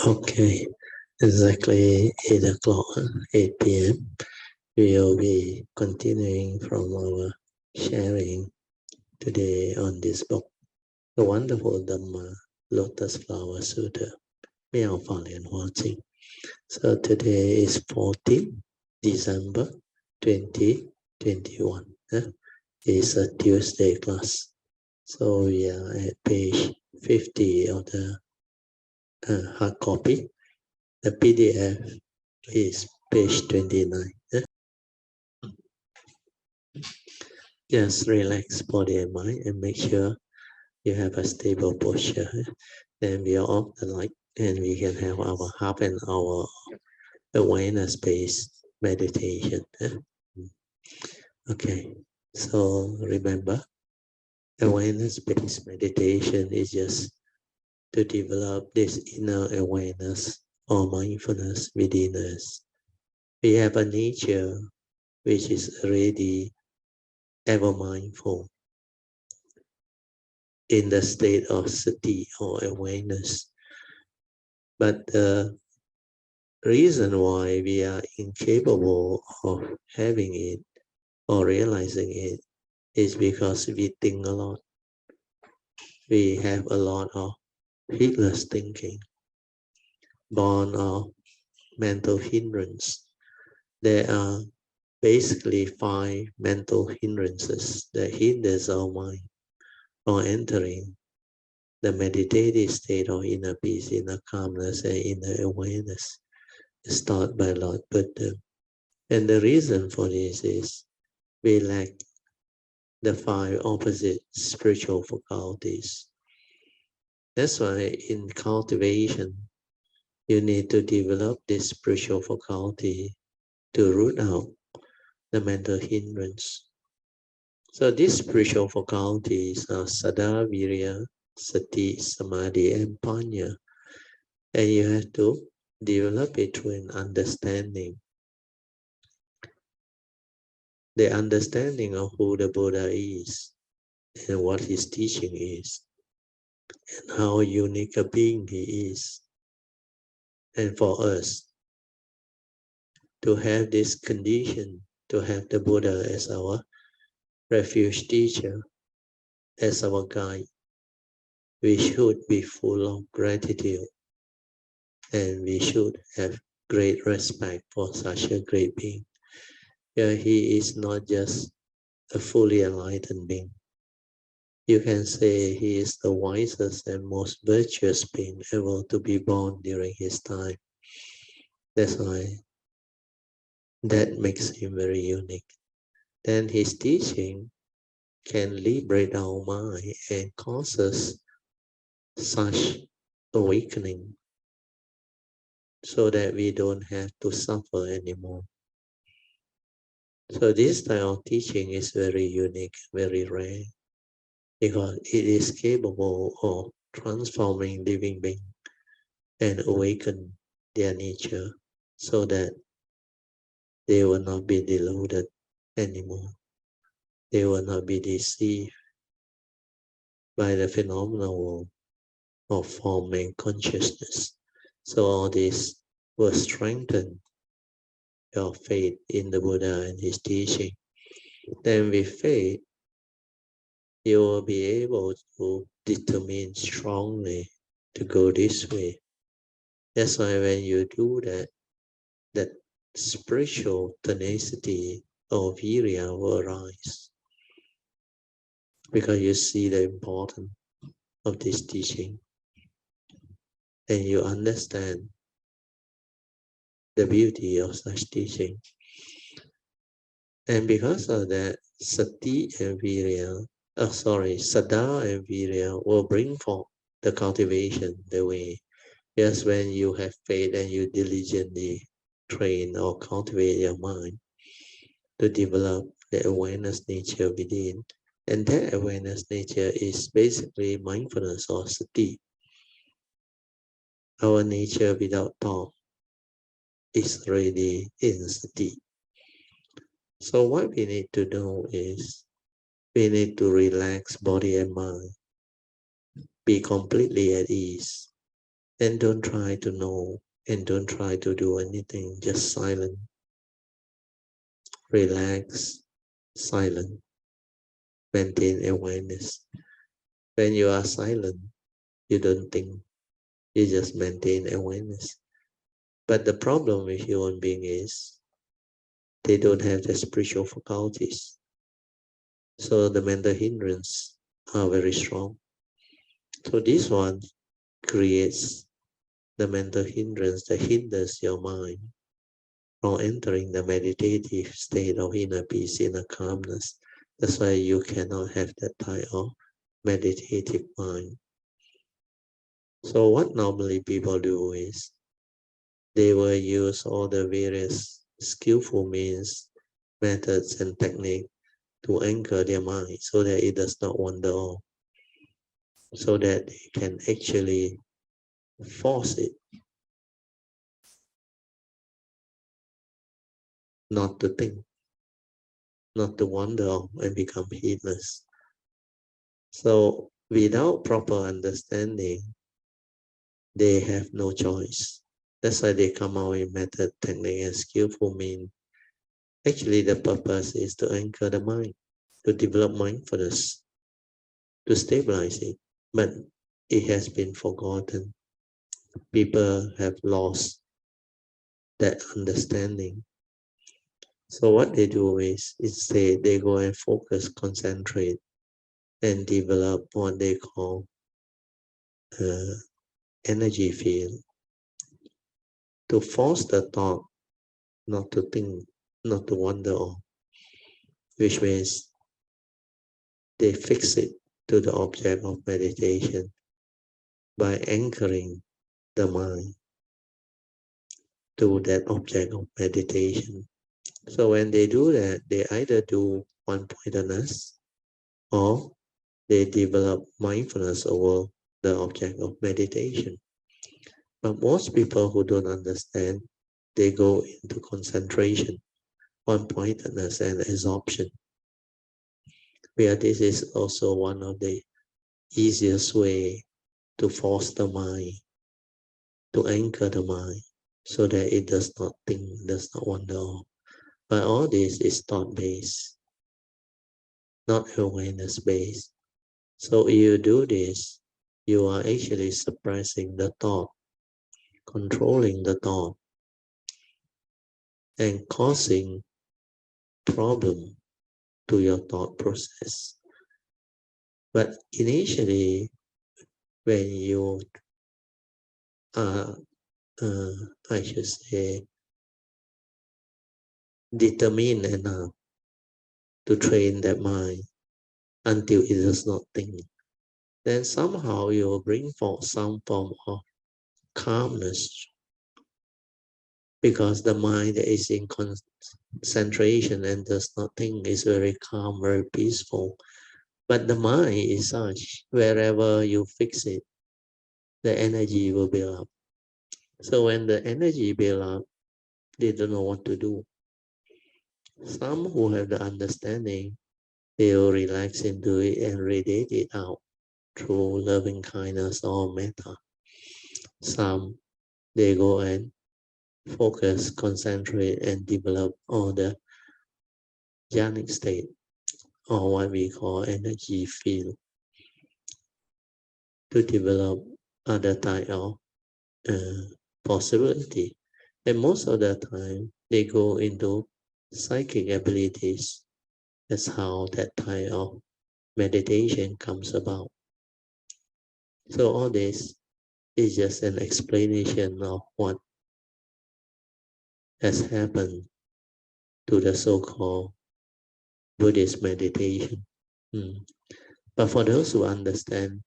Okay, exactly 8 o'clock, 8 p.m. We will be continuing from our sharing today on this book, the wonderful Dharma, Lotus Sutra, 妙法莲华经. So today is 14 December 2021. It's a Tuesday class. So we are at page 50 of the hard copy. The PDF is page 29. Just relax body and mind and make sure you have a stable posture. Then we are off the light and we can have our half an hour awareness-based meditation. Okay, so remember, awareness-based meditation is just to develop this inner awareness or mindfulness within us. We have a nature which is already ever mindful in the state of sati or awareness. But the reason why we are incapable of having it or realizing it is because we think a lot. We have a lot of heedless thinking, born of mental hindrance. There are basically 5 mental hindrances that hinders our mind or entering the meditative state of inner peace, inner calmness, and inner awareness is taught by Lord Buddha. And the reason for this is we lack the 5 opposite spiritual faculties. That's why in cultivation, you need to develop this spiritual faculty to root out the mental hindrance. So these spiritual faculties are Saddha, Virya, Sati, Samadhi, and Panya. And you have to develop it through an understanding. The understanding of who the Buddha is and what his teaching is and how unique a being he is. And for us to have this condition, to have the Buddha as our refuge teacher, as our guide, we should be full of gratitude and we should have great respect for such a great being. He is not just a fully enlightened being. You can say he is the wisest and most virtuous being ever to be born during his time. That's why that makes him very unique. Then his teaching can liberate our mind and cause us such awakening so that we don't have to suffer anymore. So this type of teaching is very unique, very rare, because it is capable of transforming living beings and awaken their nature so that they will not be deluded anymore. They will not be deceived by the phenomenal world of form and consciousness. So all this will strengthen your faith in the Buddha and his teaching. Then with faith, you will be able to determine strongly to go this way. That's why when you do that, that spiritual tenacity of virya will arise. Because you see the importance of this teaching. And you understand the beauty of such teaching. And because of that, sati and virya, saddha and virya will bring forth the cultivation, the way. Just when you have faith and you diligently train or cultivate your mind to develop the awareness nature within. And that awareness nature is basically mindfulness or sati. Our nature without thought is already in sati. So what we need to do is we need to relax body and mind, be completely at ease, And don't try to know, and don't try to do anything, just silent, relax, silent, maintain awareness. When you are silent, you don't think, you just maintain awareness. But the problem with human being is they don't have the spiritual faculties. So the mental hindrance are very strong. So this one creates the mental hindrance that hinders your mind from entering the meditative state of inner peace, inner calmness. That's why you cannot have that type of meditative mind. So what normally people do is they will use all the various skillful means, methods, and techniques to anchor their mind so that it does not wander off, so that they can actually force it not to think, not to wander off and become heedless. So without proper understanding, they have no choice. That's why they come out with method, technique, and skillful means. Actually, the purpose is to anchor the mind, to develop mindfulness, to stabilize it. But it has been forgotten. People have lost that understanding. So what they do is instead they go and focus, concentrate, and develop what they call energy field to force the thought not to think, not to wander off, which means they fix it to the object of meditation by anchoring the mind to that object of meditation. So when they do that, they either do one-pointedness or they develop mindfulness over the object of meditation. But most people who don't understand, they go into concentration, one-pointedness, and absorption. Where this is also one of the easiest way to force the mind, to anchor the mind, so that it does not think, does not wander off. But all this is thought-based, not awareness-based. So if you do this, you are actually suppressing the thought, controlling the thought, and causing problem to your thought process. But initially, when you are, I should say, determined enough to train that mind until it does not think, then somehow you will bring forth some form of calmness, because the mind that is in concentration and does not think is very calm, very peaceful. But the mind is such, wherever you fix it, the energy will build up. So when the energy build up, they don't know what to do. Some who have the understanding, they will relax into it and radiate it out through loving kindness or metta. Some, they go and focus, concentrate, and develop all the jhanic state, or what we call energy field, to develop other type of possibility. And most of the time, they go into psychic abilities. That's how that type of meditation comes about. So all this is just an explanation of what has happened to the so-called Buddhist meditation. But for those who understand,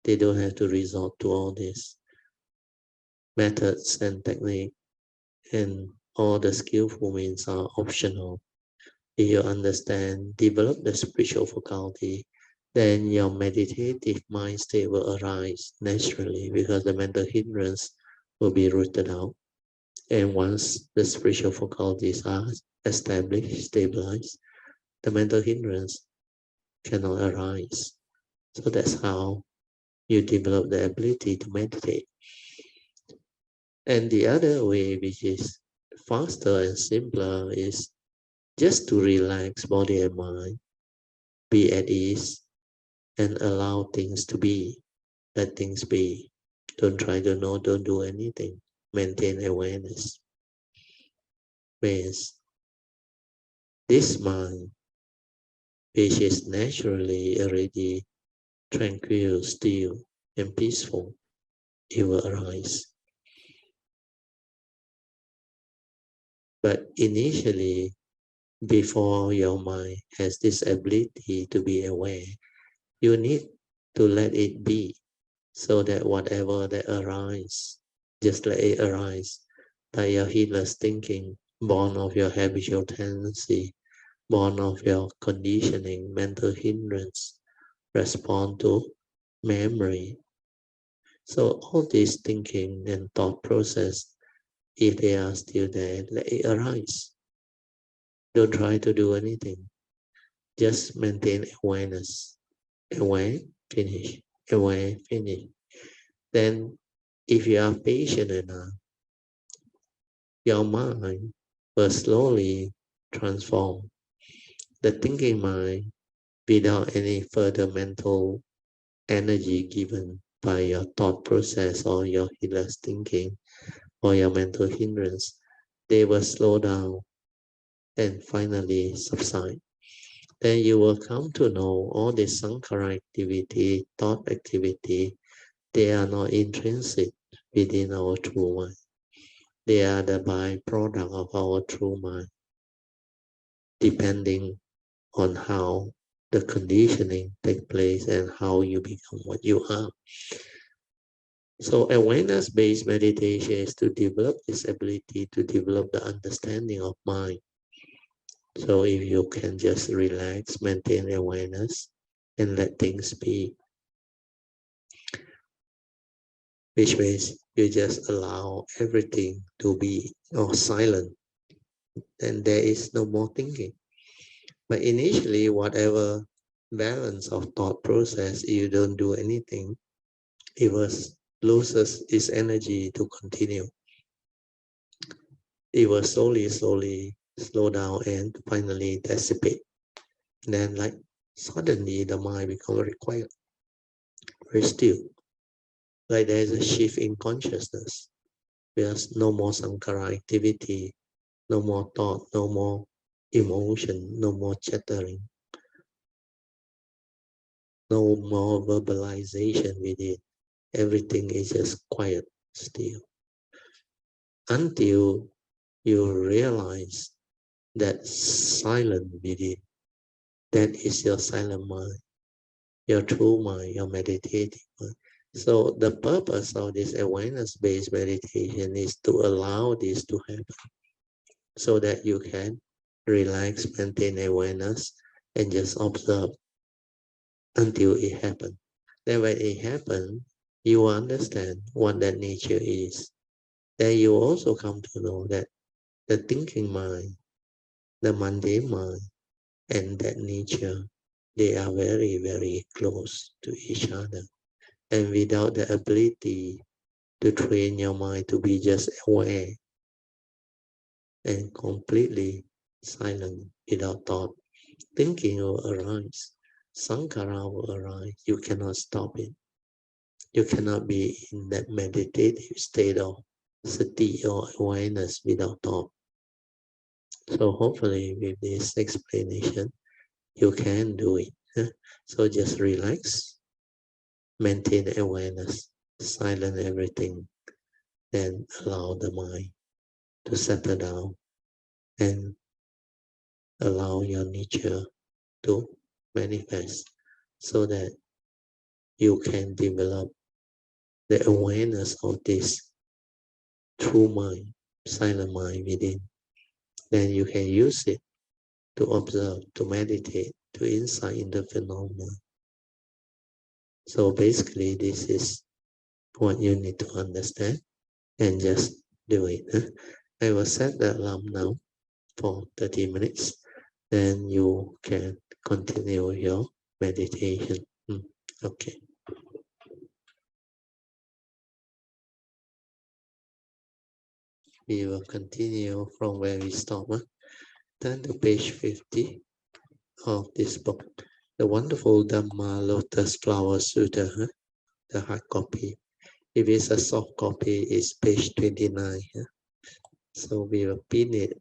they don't have to resort to all these methods and technique, and all the skillful means are optional. If you understand, develop the spiritual faculty, then your meditative mind state will arise naturally, because the mental hindrance will be rooted out. And once the spiritual faculties are established, stabilized, the mental hindrance cannot arise. So that's how you develop the ability to meditate. And the other way, which is faster and simpler, is just to relax body and mind, be at ease, and allow things to be. Let things be. Don't try to know, don't do anything. Maintain awareness. Whereas this mind, which is naturally already tranquil, still, and peaceful, it will arise. But initially, before your mind has this ability to be aware, you need to let it be, so that whatever that arises, just let it arise. Like your heedless thinking, born of your habitual tendency, born of your conditioning, mental hindrance, respond to memory. So all this thinking and thought process, if they are still there, let it arise. Don't try to do anything. Just maintain awareness. Aware, finish. Aware, finish. Then, if you are patient enough, your mind will slowly transform. The thinking mind, without any further mental energy given by your thought process or your heedless thinking or your mental hindrance, they will slow down and finally subside. Then you will come to know all the sankhara activity, thought activity, they are not intrinsic within our true mind. They are the byproduct of our true mind, depending on how the conditioning takes place and how you become what you are. So awareness-based meditation is to develop this ability to develop the understanding of mind. So if you can just relax, maintain awareness, and let things be, which means you just allow everything to be silent, and there is no more thinking. But initially, whatever balance of thought process, you don't do anything, it loses its energy to continue. It will slowly slow down and finally dissipate. Then like suddenly the mind becomes very quiet, very still. Like there is a shift in consciousness. There's no more sankhara activity, no more thought, no more emotion, no more chattering, no more verbalization with it. Everything is just quiet, still. Until you realize that silent within, that is your silent mind, your true mind, your meditative mind. So the purpose of this awareness-based meditation is to allow this to happen, so that you can relax, maintain awareness, and just observe until it happens. Then when it happens, you understand what that nature is. Then you also come to know that the thinking mind, the mundane mind, and that nature, they are very, very close to each other. And without the ability to train your mind to be just aware and completely silent without thought, thinking will arise. Sankhara will arise. You cannot stop it. You cannot be in that meditative state of sati or awareness without thought. So hopefully with this explanation, you can do it. So just relax, maintain awareness, silence everything, then allow the mind to settle down and allow your nature to manifest, so that you can develop the awareness of this true mind, silent mind within. Then you can use it to observe, to meditate, to insight in the phenomena. So basically, this is what you need to understand, and just do it. I will set the alarm now for 30 minutes. Then you can continue your meditation. Okay. we will continue from where we stopped. Turn to page 50 of this book, the wonderful Dharma Lotus Flower Sutra, the hard copy. If it's a soft copy, it's page 29. So we will pin it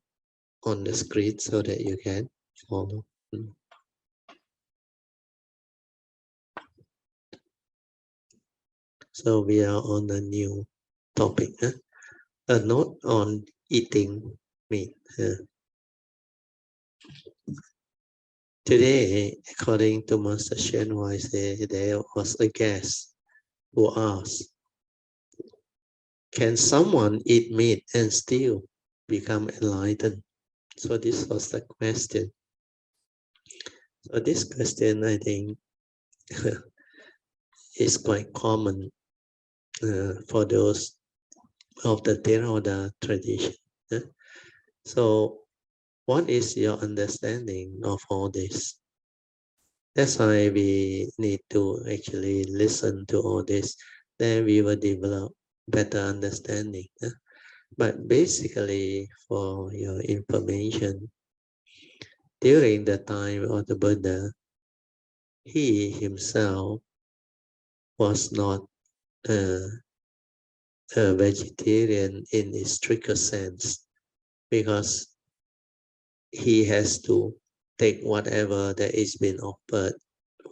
on the screen so that you can follow. So we are on a new topic. A note on eating meat. Today, according to Master Hsuan, there was a guest who asked, can someone eat meat and still become enlightened? So this was the question. So this question, I think, is quite common for those of the Theravada tradition. So what is your understanding of all this? That's why we need to actually listen to all this. Then we will develop better understanding. But basically, for your information, during the time of the Buddha, he himself was not a vegetarian in its stricter sense, because he has to take whatever that is being offered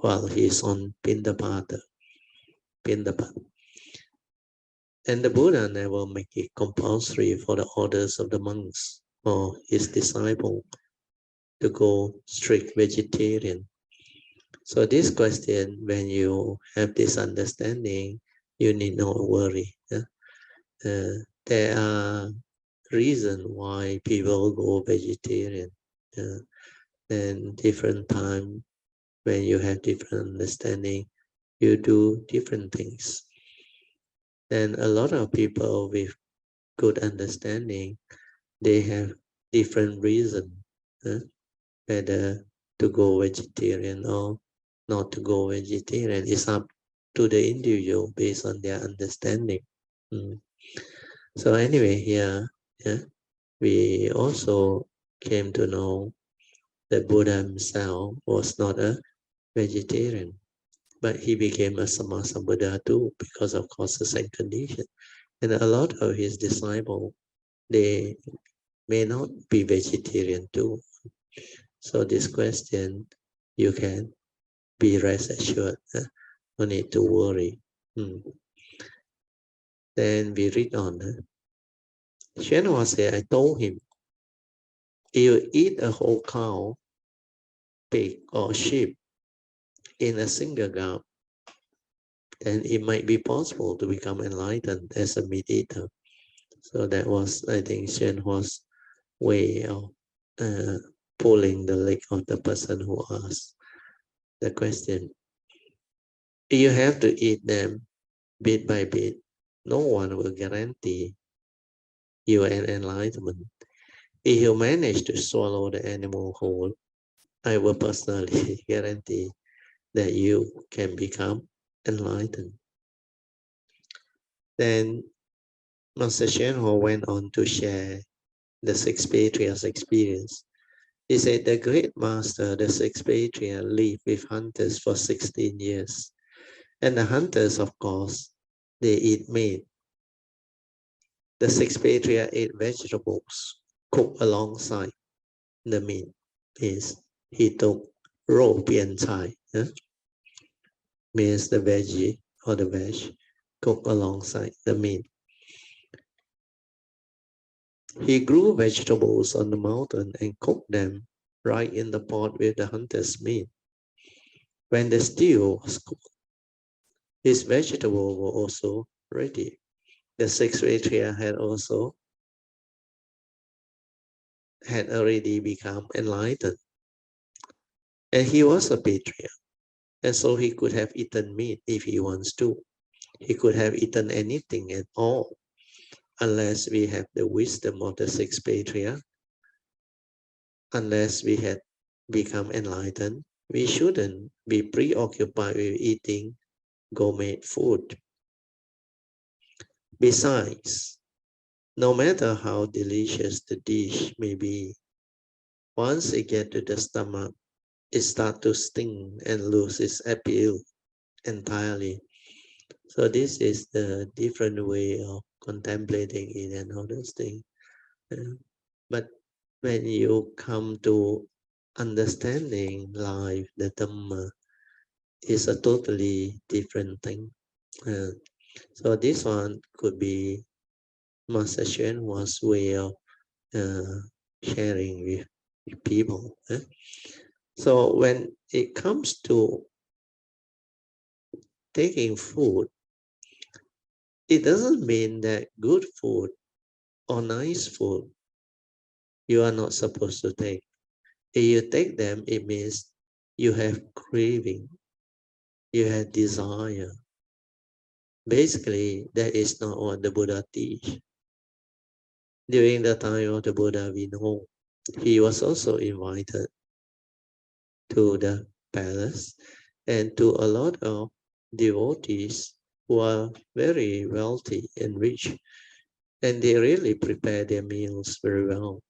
while he's on Pindapata. And the Buddha never make it compulsory for the orders of the monks or his disciple to go strict vegetarian. So this question, when you have this understanding, you need not worry. There are reasons why people go vegetarian. And different time, when you have different understanding, you do different things. And a lot of people with good understanding, they have different reasons whether to go vegetarian or not to go vegetarian. It's up to the individual based on their understanding. So anyway, here we also came to know that Buddha himself was not a vegetarian, but he became a Sammasambuddha too because of causes and conditions. And a lot of his disciples, they may not be vegetarian too. So this question, you can be rest assured. No need to worry. Then we read on. Hsuan said, I told him, if you eat a whole cow, pig, or sheep in a single gulp, then it might be possible to become enlightened as a meat eater. So that was, I think, Hsuan's way of pulling the leg of the person who asked the question. You have to eat them bit by bit. No one will guarantee you an enlightenment. If you manage to swallow the animal whole, I will personally guarantee that you can become enlightened. Then Master Hsuan went on to share the six patriarchs' experience. He said the great master, the six patriarchs, lived with hunters for 16 years. And the hunters, of course, they eat meat. The six patriarchs ate vegetables cooked alongside the meat. He took raw pian chai, means the veggie or the veg, cooked alongside the meat. He grew vegetables on the mountain and cooked them right in the pot with the hunter's meat. When the stew was cooked, his vegetables were also ready. The sixth patriarch had already become enlightened. And he was a patriarch. And so he could have eaten meat if he wants to. He could have eaten anything at all, unless we have the wisdom of the sixth patriarch. Unless we had become enlightened, we shouldn't be preoccupied with eating gourmet food. Besides, no matter how delicious the dish may be, once it gets to the stomach, it starts to sting and lose its appeal entirely. So this is the different way of contemplating it and all those things. But when you come to understanding life, the Dhamma is a totally different thing. So this one could be Master Hsuan was way of sharing with people. So when it comes to taking food, it doesn't mean that good food or nice food you are not supposed to take. If you take them, it means you have craving, you have desire. Basically, that is not what the Buddha teach. During the time of the Buddha, we know he was also invited to the palace and to a lot of devotees who are very wealthy and rich, and they really prepare their meals very well.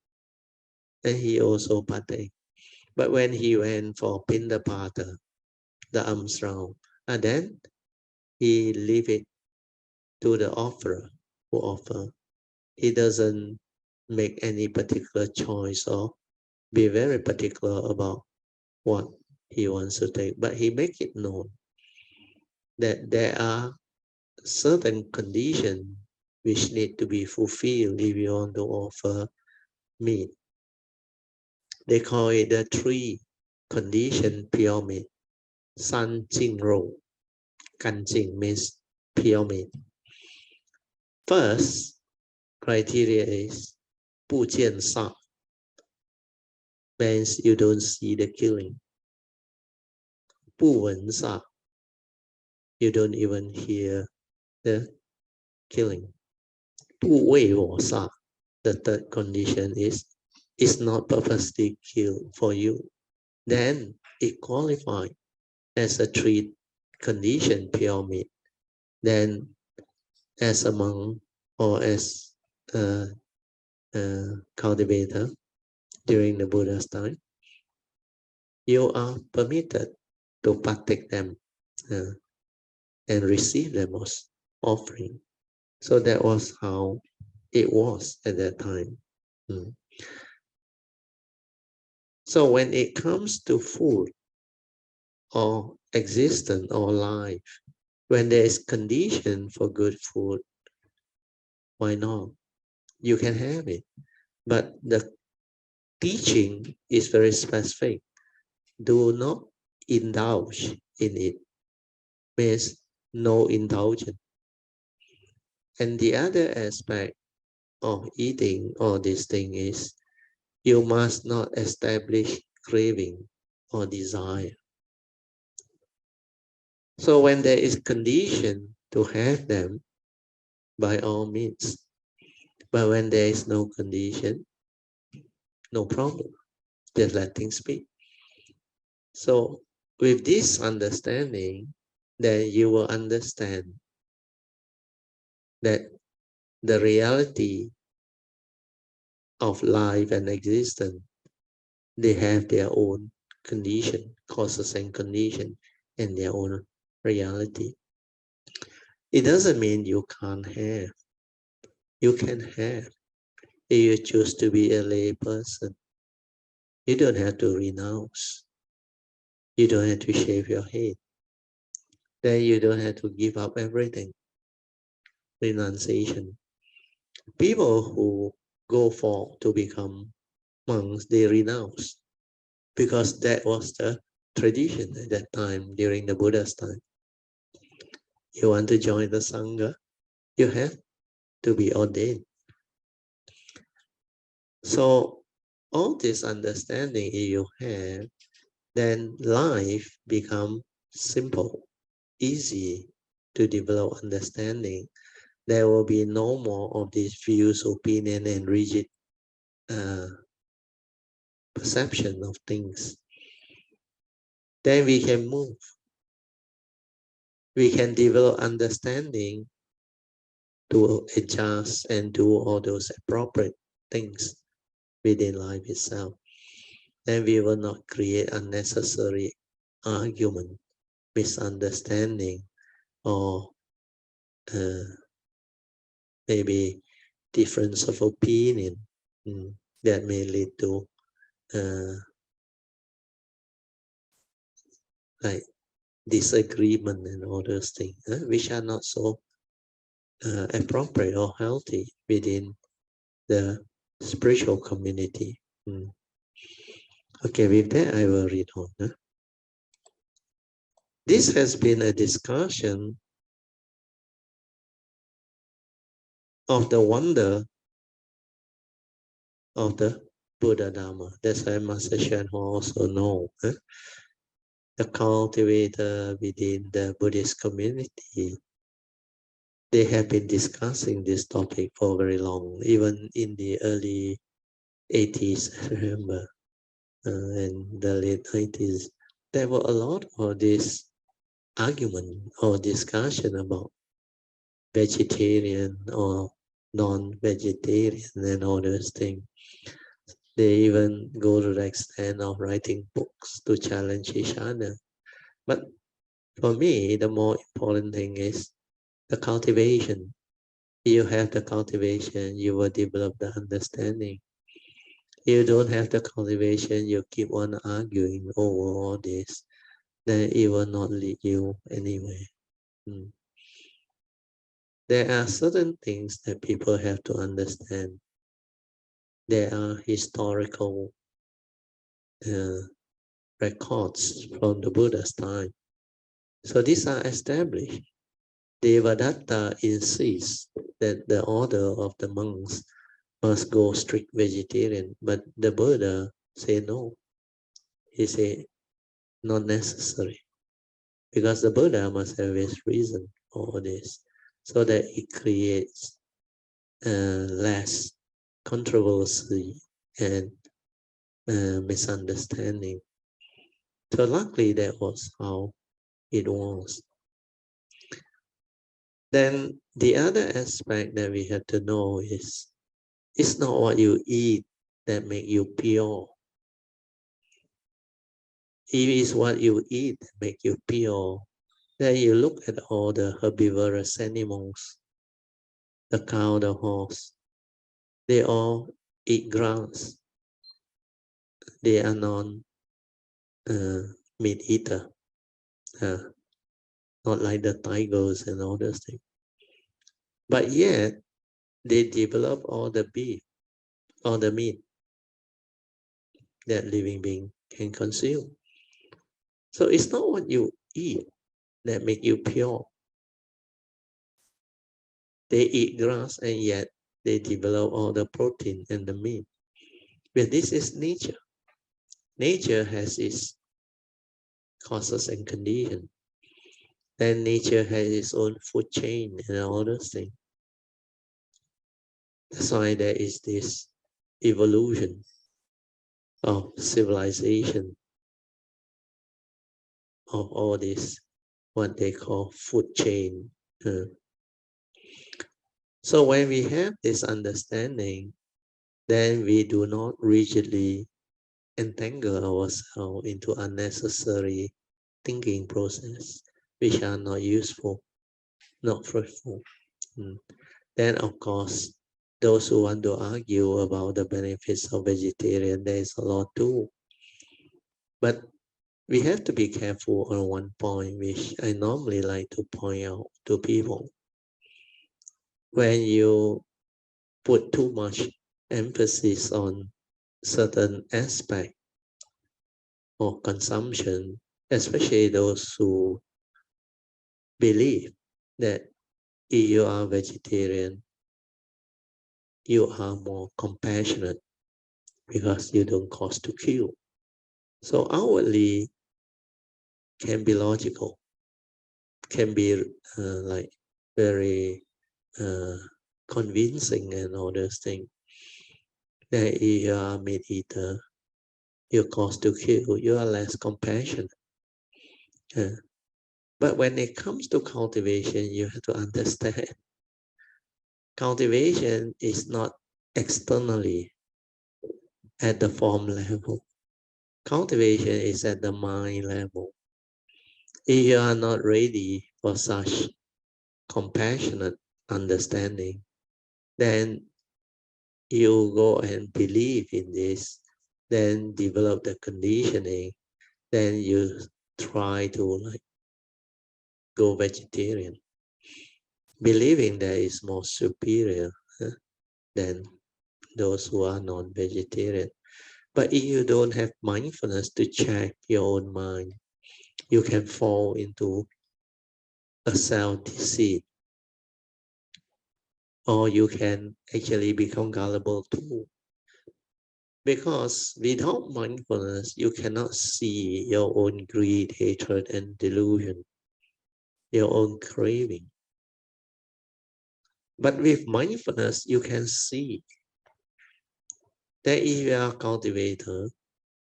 And he also partake. But when he went for Pindapata, the alms round, and then he leave it to the offerer who offer. He doesn't make any particular choice or be very particular about what he wants to take, but he make it known that there are certain conditions which need to be fulfilled if you want to offer meat. They call it the 3 condition pyramid. San, Jing, Rou. Kan Jing means pyramid. First criteria is 不见杀, means you don't see the killing. 不闻杀, you don't even hear the killing. 不为我杀, the third condition is it's not purposely killed for you. Then it qualifies as a 3 condition pyramid. Then as a monk or as a cultivator during the Buddha's time, you are permitted to partake them and receive them as offering. So that was how it was at that time. So when it comes to food or existence or life, when there is condition for good food, why not? You can have it. But the teaching is very specific. Do not indulge in it. Means no indulgence. And the other aspect of eating all these things is you must not establish craving or desire. So when there is condition to have them, by all means. But when there is no condition, no problem. Just let things be. So with this understanding, then you will understand that the reality of life and existence, they have their own condition, causes and condition, and their own reality. It doesn't mean you can't have. You can have. If you choose to be a lay person, you don't have to renounce. You don't have to shave your head. Then you don't have to give up everything. Renunciation. People who go for to become monks, they renounce because that was the tradition at that time during the Buddha's time. You want to join the Sangha, you have to be ordained. So all this understanding you have, then life becomes simple, easy to develop understanding. There will be no more of these views, opinion, and rigid perception of things. Then we can move. We can develop understanding to adjust and do all those appropriate things within life itself. Then we will not create unnecessary argument, misunderstanding, or maybe difference of opinion that may lead to like disagreement and all those things, which are not so appropriate or healthy within the spiritual community. Okay, with that I will read on. This has been a discussion of the wonder of the Buddha Dharma. That's why Master Hsuan also know. The cultivator within the Buddhist community, they have been discussing this topic for very long, even in the early 80s, I remember, and the late 90s. There were a lot of this argument or discussion about vegetarian or non-vegetarian and all those things. They even go to the extent of writing books to challenge each other. But for me, the more important thing is the cultivation. You have the cultivation, you will develop the understanding. You don't have the cultivation, you keep on arguing over all this, then it will not lead you anywhere. There are certain things that people have to understand. There are historical records from the Buddha's time. So these are established. Devadatta insists that the order of the monks must go strict vegetarian, but the Buddha say no. He say not necessary, because the Buddha must have his reason for this, so that it creates less controversy and misunderstanding. So luckily that was how it was. Then the other aspect that we have to know is, it's not what you eat that make you pure. It is what you eat that make you pure. Then you look at all the herbivorous animals, the cow, the horse, they all eat grass. They are non-meat eater, not like the tigers and all those things. But yet, they develop all the beef, all the meat that living being can consume. So it's not what you eat that make you pure. They eat grass and yet they develop all the protein and the meat. But this is nature. Nature has its causes and conditions. Then nature has its own food chain and all those things. That's why there is this evolution of civilization, of all this, what they call food chain. So when we have this understanding, then we do not rigidly entangle ourselves into unnecessary thinking process, which are not useful, not fruitful. Then of course, those who want to argue about the benefits of vegetarian, there is a lot too. But we have to be careful on one point, which I normally like to point out to people. When you put too much emphasis on certain aspect of consumption, especially those who believe that if you are vegetarian, you are more compassionate because you don't cause to kill. So outwardly can be logical, can be like very convincing and all those things. That if you are a meat eater, you cause to kill, you are less compassionate. But when it comes to cultivation, you have to understand cultivation is not externally at the form level. Cultivation is at the mind level. If you are not ready for such compassionate understanding, then you go and believe in this, then develop the conditioning, then you try to go vegetarian, believing that is more superior than those who are non-vegetarian. But if you don't have mindfulness to check your own mind, you can fall into a self-deceit, or you can actually become gullible too. Because without mindfulness, you cannot see your own greed, hatred, and delusion, your own craving. But with mindfulness, you can see that if you are a cultivator,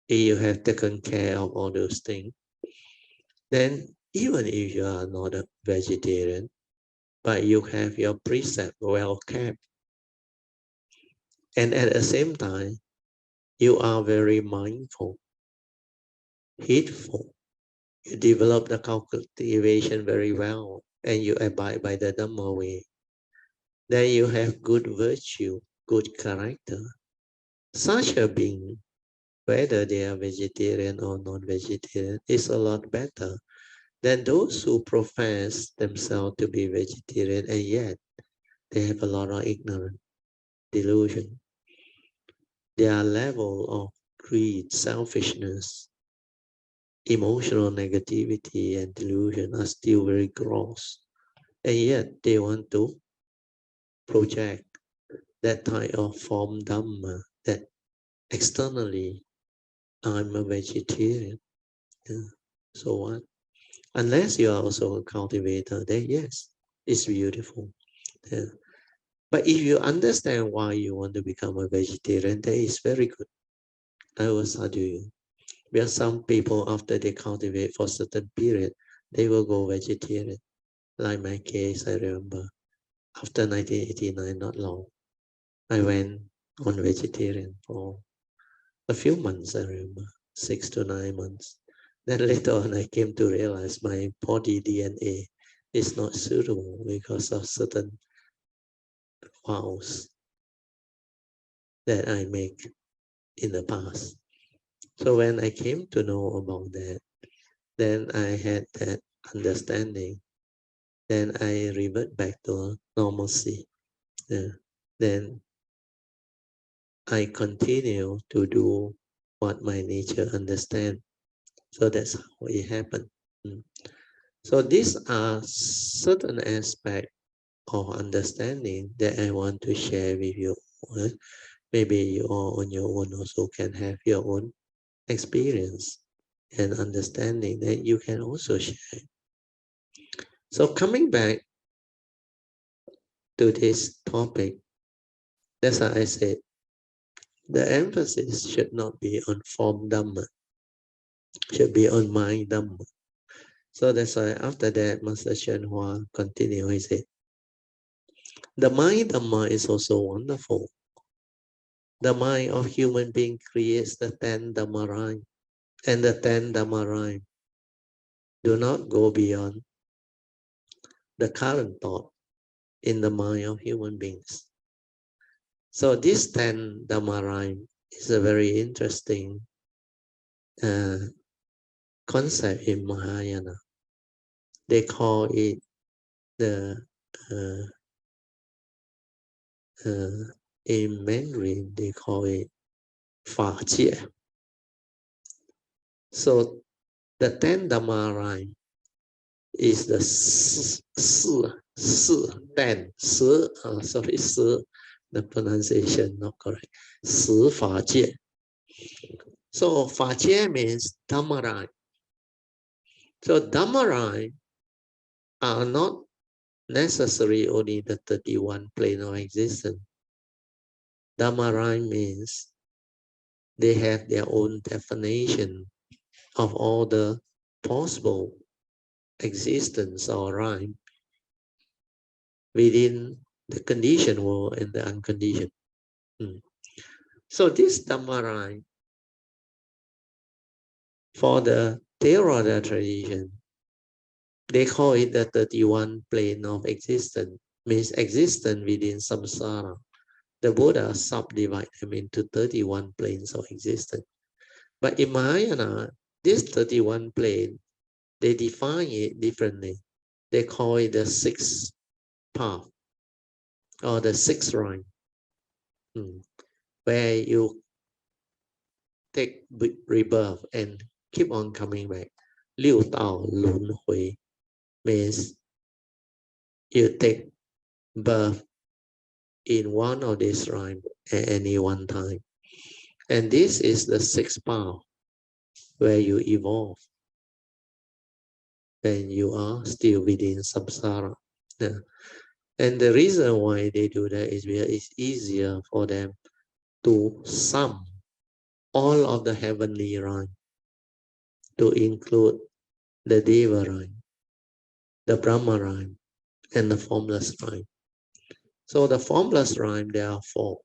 if you have taken care of all those things, then even if you are not a vegetarian, but you have your precept well kept, and at the same time, you are very mindful, heedful, you develop the cultivation very well, and you abide by the Dhamma way, then you have good virtue, good character. Such a being, whether they are vegetarian or non-vegetarian, is a lot better than those who profess themselves to be vegetarian and yet they have a lot of ignorance, delusion. Their level of greed, selfishness, emotional negativity, and delusion are still very gross. And yet they want to project that type of form Dhamma, that externally I'm a vegetarian. So what? Unless you are also a cultivator, then yes, it's beautiful. But if you understand why you want to become a vegetarian, that is very good. I will sadhu you. Because some people, after they cultivate for a certain period, they will go vegetarian. Like my case, I remember, after 1989, not long, I went on vegetarian for a few months, I remember, 6 to 9 months. Then later on, I came to realize my body DNA is not suitable because of certain vows that I make in the past. So when I came to know about that, then I had that understanding. Then I revert back to normalcy. Then I continue to do what my nature understands. So that's how it happened. So these are certain aspects of understanding that I want to share with you. Maybe you all on your own also can have your own experience and understanding that you can also share. So coming back to this topic, that's why I said the emphasis should not be on form Dhamma, should be on mind Dhamma. So that's why after that, Master Hsuan continued, he said, the mind Dhamma is also wonderful. The mind of human being creates the 10 Dhamma rhyme, and the 10 Dhamma rhyme do not go beyond the current thought in the mind of human beings. So this 10 Dhamma rhyme is a very interesting concept in Mahayana. They call it in Mandarin, they call it 法界. So the 10 Dhamma rhyme is the 10, the pronunciation not correct. 十法界. So 法界 means Dhamma rhyme. So Dhamma rhyme are not necessarily only the 31 plane of existence. Dhamma rhyme means they have their own definition of all the possible existence or rhyme within the conditioned world and the unconditioned. So this Dhamma rhyme, for the Theravada tradition, they call it the 31 plane of existence, means existence within samsara. The Buddha subdivided them into 31 planes of existence. But in Mahayana, this 31 plane, they define it differently. They call it the sixth path or the sixth rhyme, where you take rebirth and keep on coming back. Liu Tao Lun Hui means you take birth in one of these rhymes at any one time. And this is the sixth path where you evolve. Then you are still within samsara. Yeah. And the reason why they do that is because it's easier for them to sum all of the heavenly rhyme, to include the Deva rhyme, the Brahma rhyme, and the formless rhyme. So the formless rhyme, there are 4.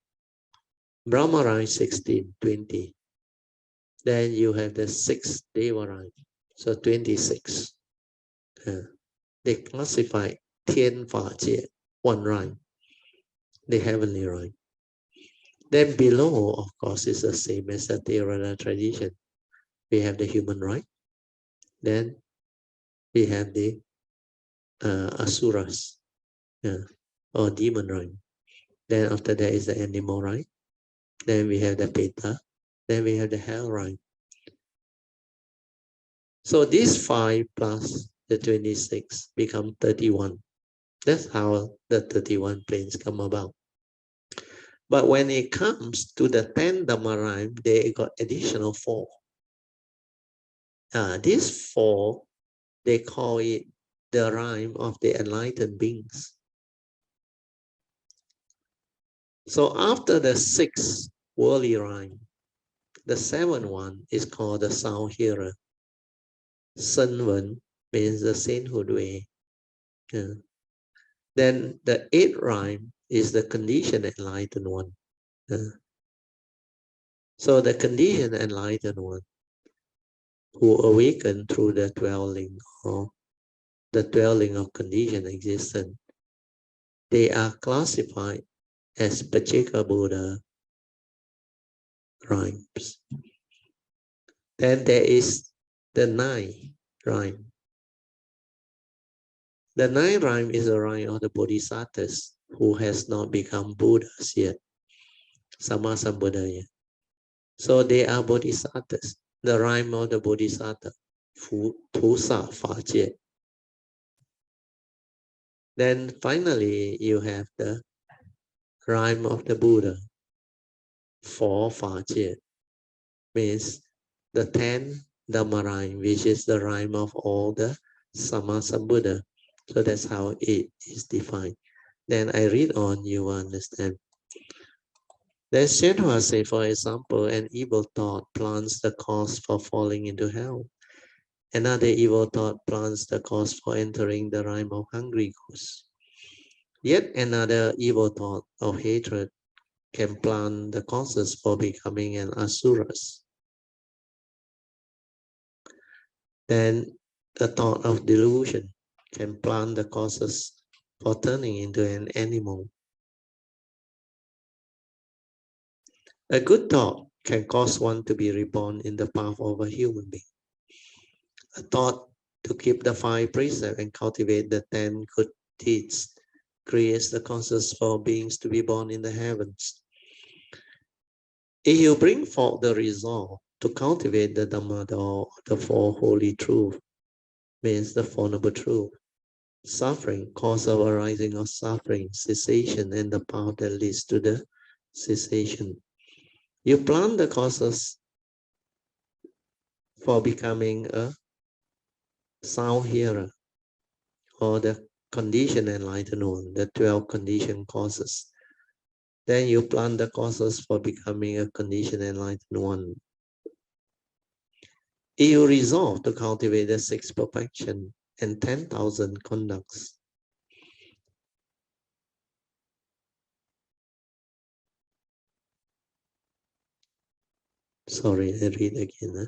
Brahma rhyme 16, 20. Then you have the 6th Deva rhyme, so 26. They classify Tian Fa Jie, 1 rhyme, the heavenly rhyme. Then below, of course, is the same as the Theravada tradition. We have the human rhyme. Then we have the asuras, or demon rhyme. Then after that is the animal rhyme. Then we have the Peta. Then we have the hell rhyme. So these 5 plus the 26 become 31. That's how the 31 planes come about. But when it comes to the 10 Dhamma rhyme, they got additional 4. These 4, they call it the rhyme of the enlightened beings. So after the 6th worldly rhyme, the 7th one is called the sound hearer. Sen Wen means the sainthood way. Then the 8th rhyme is the conditioned enlightened one. So the conditioned enlightened one, who awakened through the dwelling or the dwelling of conditioned existence, they are classified as Pacceka Buddha rhymes. Then there is the 9th rhyme. The 9th rhyme is a rhyme of the Bodhisattvas who has not become Buddhas yet, Sammasambuddha yet. So they are Bodhisattvas. The rhyme of the Bodhisattva, Pusa Fa Jie. Then finally you have the rhyme of the Buddha, Phó Fa Jie, means the 10th Dhamma rhyme, which is the rhyme of all the Sammasambuddha. So that's how it is defined. Then I read on, you will understand. Then Shenhua say, for example, an evil thought plants the cause for falling into hell. Another evil thought plants the cause for entering the rhyme of hungry ghosts. Yet another evil thought of hatred can plant the causes for becoming an asuras. Then the thought of delusion can plant the causes for turning into an animal. A good thought can cause one to be reborn in the path of a human being. A thought to keep the 5 precepts and cultivate the 10 good deeds creates the causes for beings to be born in the heavens. If you bring forth the resolve to cultivate the Dhamma, the 4 holy truths, means the 4 noble truths, suffering, cause of arising of suffering, cessation, and the path that leads to the cessation. You plant the causes for becoming a sound hearer, or the conditioned enlightened one, the 12 conditioned causes. Then you plant the causes for becoming a conditioned enlightened one. If you resolve to cultivate the 6 perfection and 10,000 conducts, Sorry, I read again.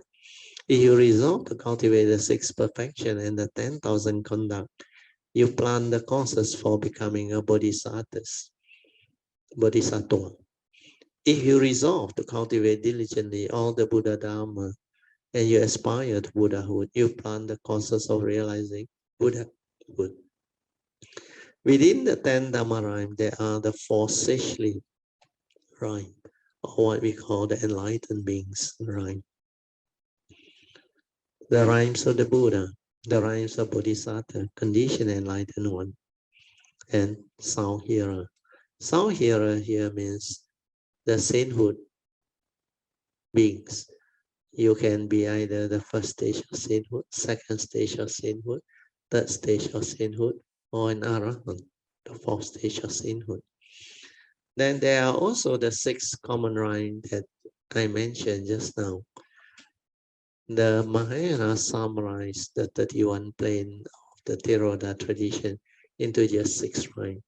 If you resolve to cultivate the 6 perfection and the 10,000 conduct, you plant the causes for becoming a bodhisattva. If you resolve to cultivate diligently all the Buddha Dharma and you aspire to Buddhahood, you plant the causes of realizing Buddhahood. Within the 10 Dhamma rhyme, there are the 4 sagely rhyme, or what we call the enlightened beings rhyme. The rhymes of the Buddha, the rhymes of Bodhisattva, Conditioned Enlightened One, and sound hearer. Sound hearer here means the sainthood beings. You can be either the first stage of sainthood, second stage of sainthood, third stage of sainthood, or an arahant, the 4th stage of sainthood. Then there are also the 6 common rhymes that I mentioned just now. The Mahayana summarized the 31 plane of the Theravada tradition into just 6 rhymes.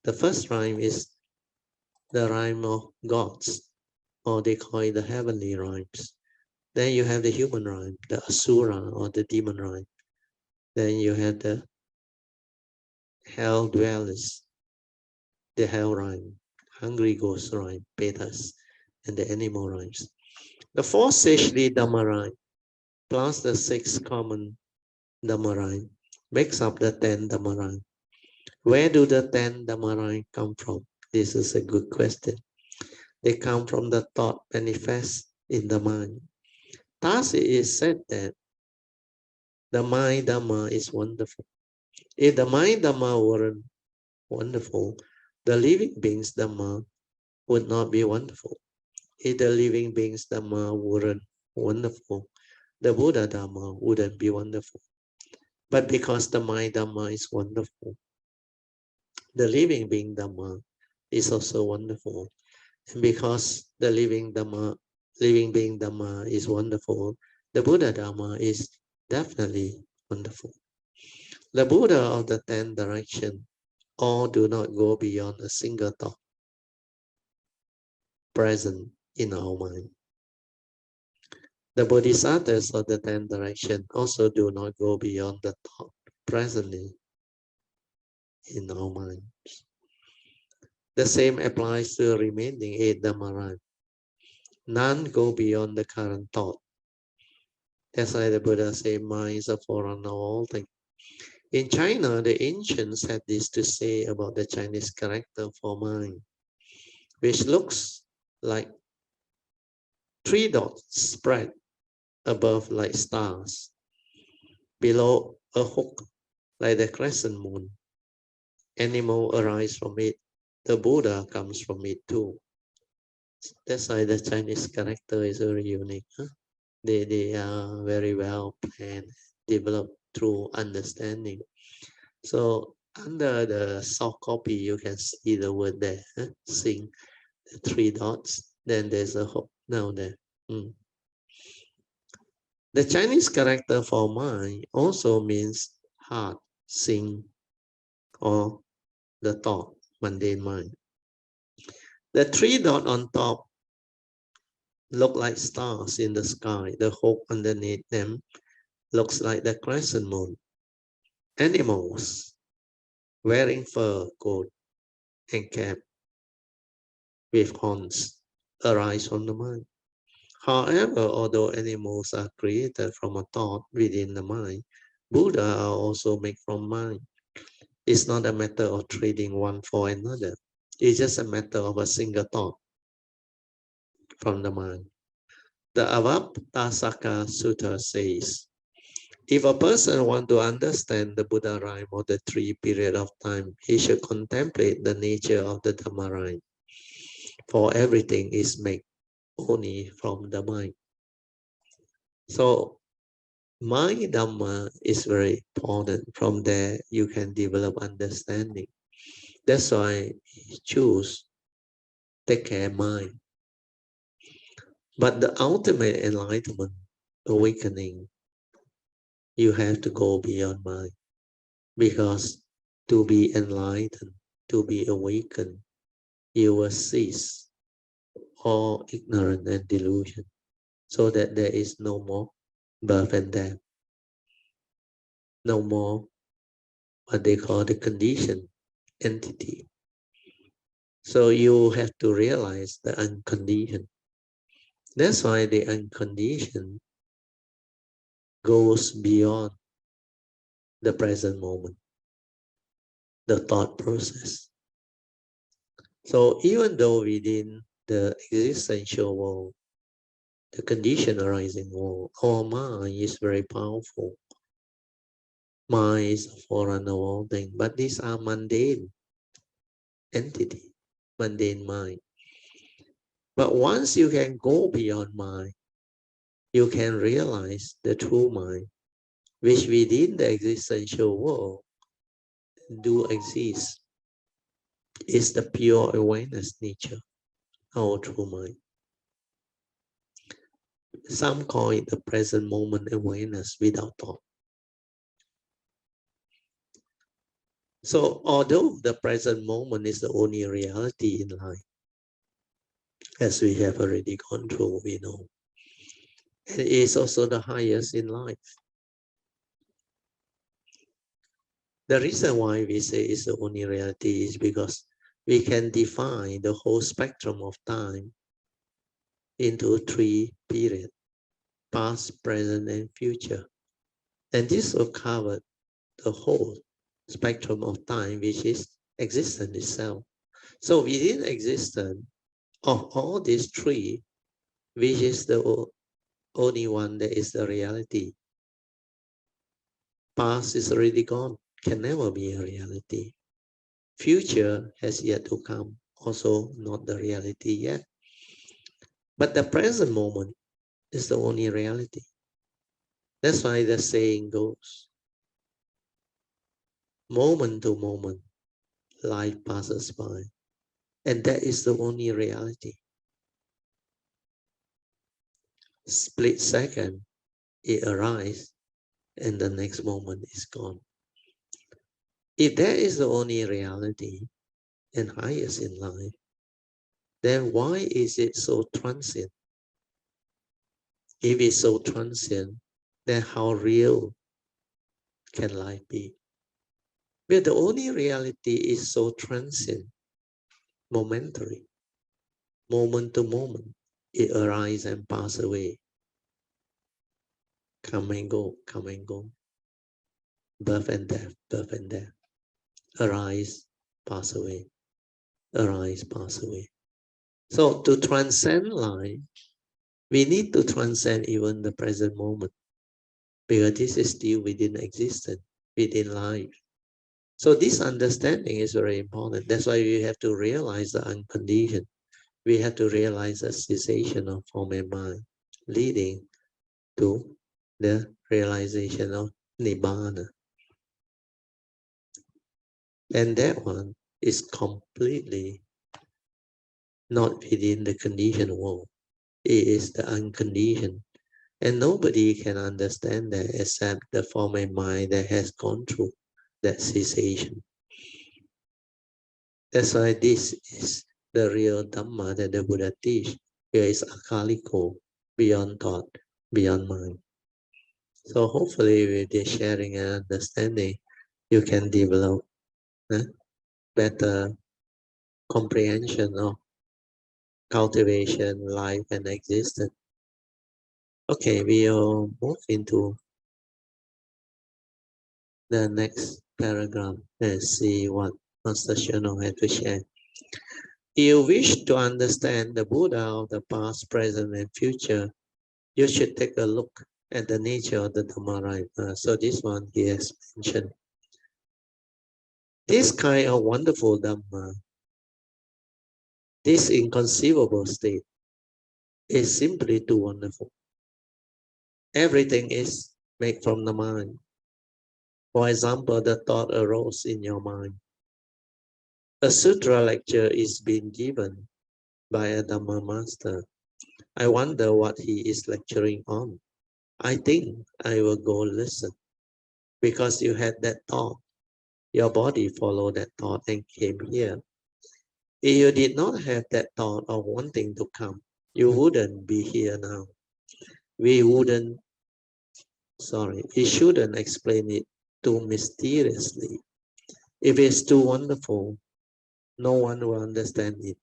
The first rhyme is the rhyme of gods, or they call it the heavenly rhymes. Then you have the human rhyme, the asura or the demon rhyme. Then you have the hell dwellers, the hell rhyme, hungry ghost rhyme, petas, and the animal rhymes. The 4 sagely Dhamma rhyme plus the 6 common Dhamma rhyme makes up the 10 Dhamma rhyme. Where do the 10 Dhamma rhyme come from? This is a good question. They come from the thought manifest in the mind. Thus it is said that the mind Dhamma is wonderful. If the mind Dhamma weren't wonderful, the living beings Dhamma would not be wonderful. If the living beings Dhamma weren't wonderful, the Buddha Dhamma wouldn't be wonderful. But because the mind Dhamma is wonderful, the living being Dhamma is also wonderful. And because the living being Dhamma is wonderful, the Buddha Dhamma is definitely wonderful. The Buddha of the 10 directions all do not go beyond a single thought present in our mind. The Bodhisattvas of the 10 directions also do not go beyond the thought presently in our minds. The same applies to the remaining 8 Dhamma rhymes. None go beyond the current thought. That's why the Buddha said, mind is a forerunner of all things. In China, the ancients had this to say about the Chinese character for mind, which looks like 3 dots spread above like stars, below a hook like the crescent moon. Animal arise from it. The Buddha comes from it too. That's why the Chinese character is very unique. Huh? They are very well planned, developed through understanding. So under the soft copy, you can see the word there, huh? Sing, the 3 dots, then there's a hook down there. The Chinese character for mind also means heart, sing, or the thought, mundane mind. The 3 dots on top look like stars in the sky. The hook underneath them looks like the crescent moon. Animals wearing fur coat and cap with horns arise from the mind. However, although animals are created from a thought within the mind, Buddha are also made from mind. It's not a matter of trading one for another. It's just a matter of a single thought from the mind. The Avatamsaka Sutta says, if a person wants to understand the Buddha rhyme of the 3 periods of time, he should contemplate the nature of the Dhamma rhyme. For everything is made only from the mind. So, mind Dhamma is very important. From there, you can develop understanding. That's why you choose take care mind. But the ultimate enlightenment, awakening, you have to go beyond mind. Because to be enlightened, to be awakened, you will cease all ignorance and delusion, so that there is no more birth and death, no more what they call the conditioned entity. So you have to realize the unconditioned. That's why the unconditioned goes beyond the present moment, the thought process. So even though within the existential world, the conditioned arising world, our mind is very powerful. Mind is a forerunner of all things, but these are mundane entity, mundane mind. But once you can go beyond mind, you can realize the true mind, which within the existential world do exist, is the pure awareness nature, our true mind. Some call it the present moment awareness without thought. So although the present moment is the only reality in life, as we have already gone through, we know, it is also the highest in life. The reason why we say it's the only reality is because we can define the whole spectrum of time into 3 periods: past, present, and future. And this will cover the whole spectrum of time, which is existence itself. So within existence of all these 3, which is the only one that is the reality. Past is already gone, can never be a reality. Future has yet to come, also not the reality yet. But the present moment is the only reality. That's why the saying goes, moment to moment, life passes by. And that is the only reality. Split second, it arises, and the next moment is gone. If that is the only reality and highest in life, then why is it so transient? If it's so transient, then how real can life be? Where the only reality is so transient, momentary, moment to moment, it arises and passes away. Come and go, come and go. Birth and death, birth and death. Arise, pass away. Arise, pass away. So to transcend life, we need to transcend even the present moment, because this is still within existence, within life. So this understanding is very important. That's why we have to realize the unconditioned. We have to realize the cessation of form and mind, leading to the realization of Nibbana. And that one is completely not within the conditioned world. It is the unconditioned. And nobody can understand that except the form and mind that has gone through that cessation. That's why this is the real Dhamma that the Buddha teach. Here is akaliko, beyond thought, beyond mind. So hopefully with this sharing and understanding, you can develop better comprehension of cultivation, life, and existence. Okay, we'll move into the next paragraph and see what Master Shano had to share. If you wish to understand the Buddha of the past, present, and future, you should take a look at the nature of the Dhamma. So this one he has mentioned. This kind of wonderful Dhamma, this inconceivable state, is simply too wonderful. Everything is made from the mind. For example, the thought arose in your mind. A sutra lecture is being given by a Dhamma master. I wonder what he is lecturing on. I think I will go listen. Because you had that thought, your body followed that thought and came here. If you did not have that thought of wanting to come, you wouldn't be here now. We shouldn't explain it too mysteriously. If it's too wonderful, no one will understand it.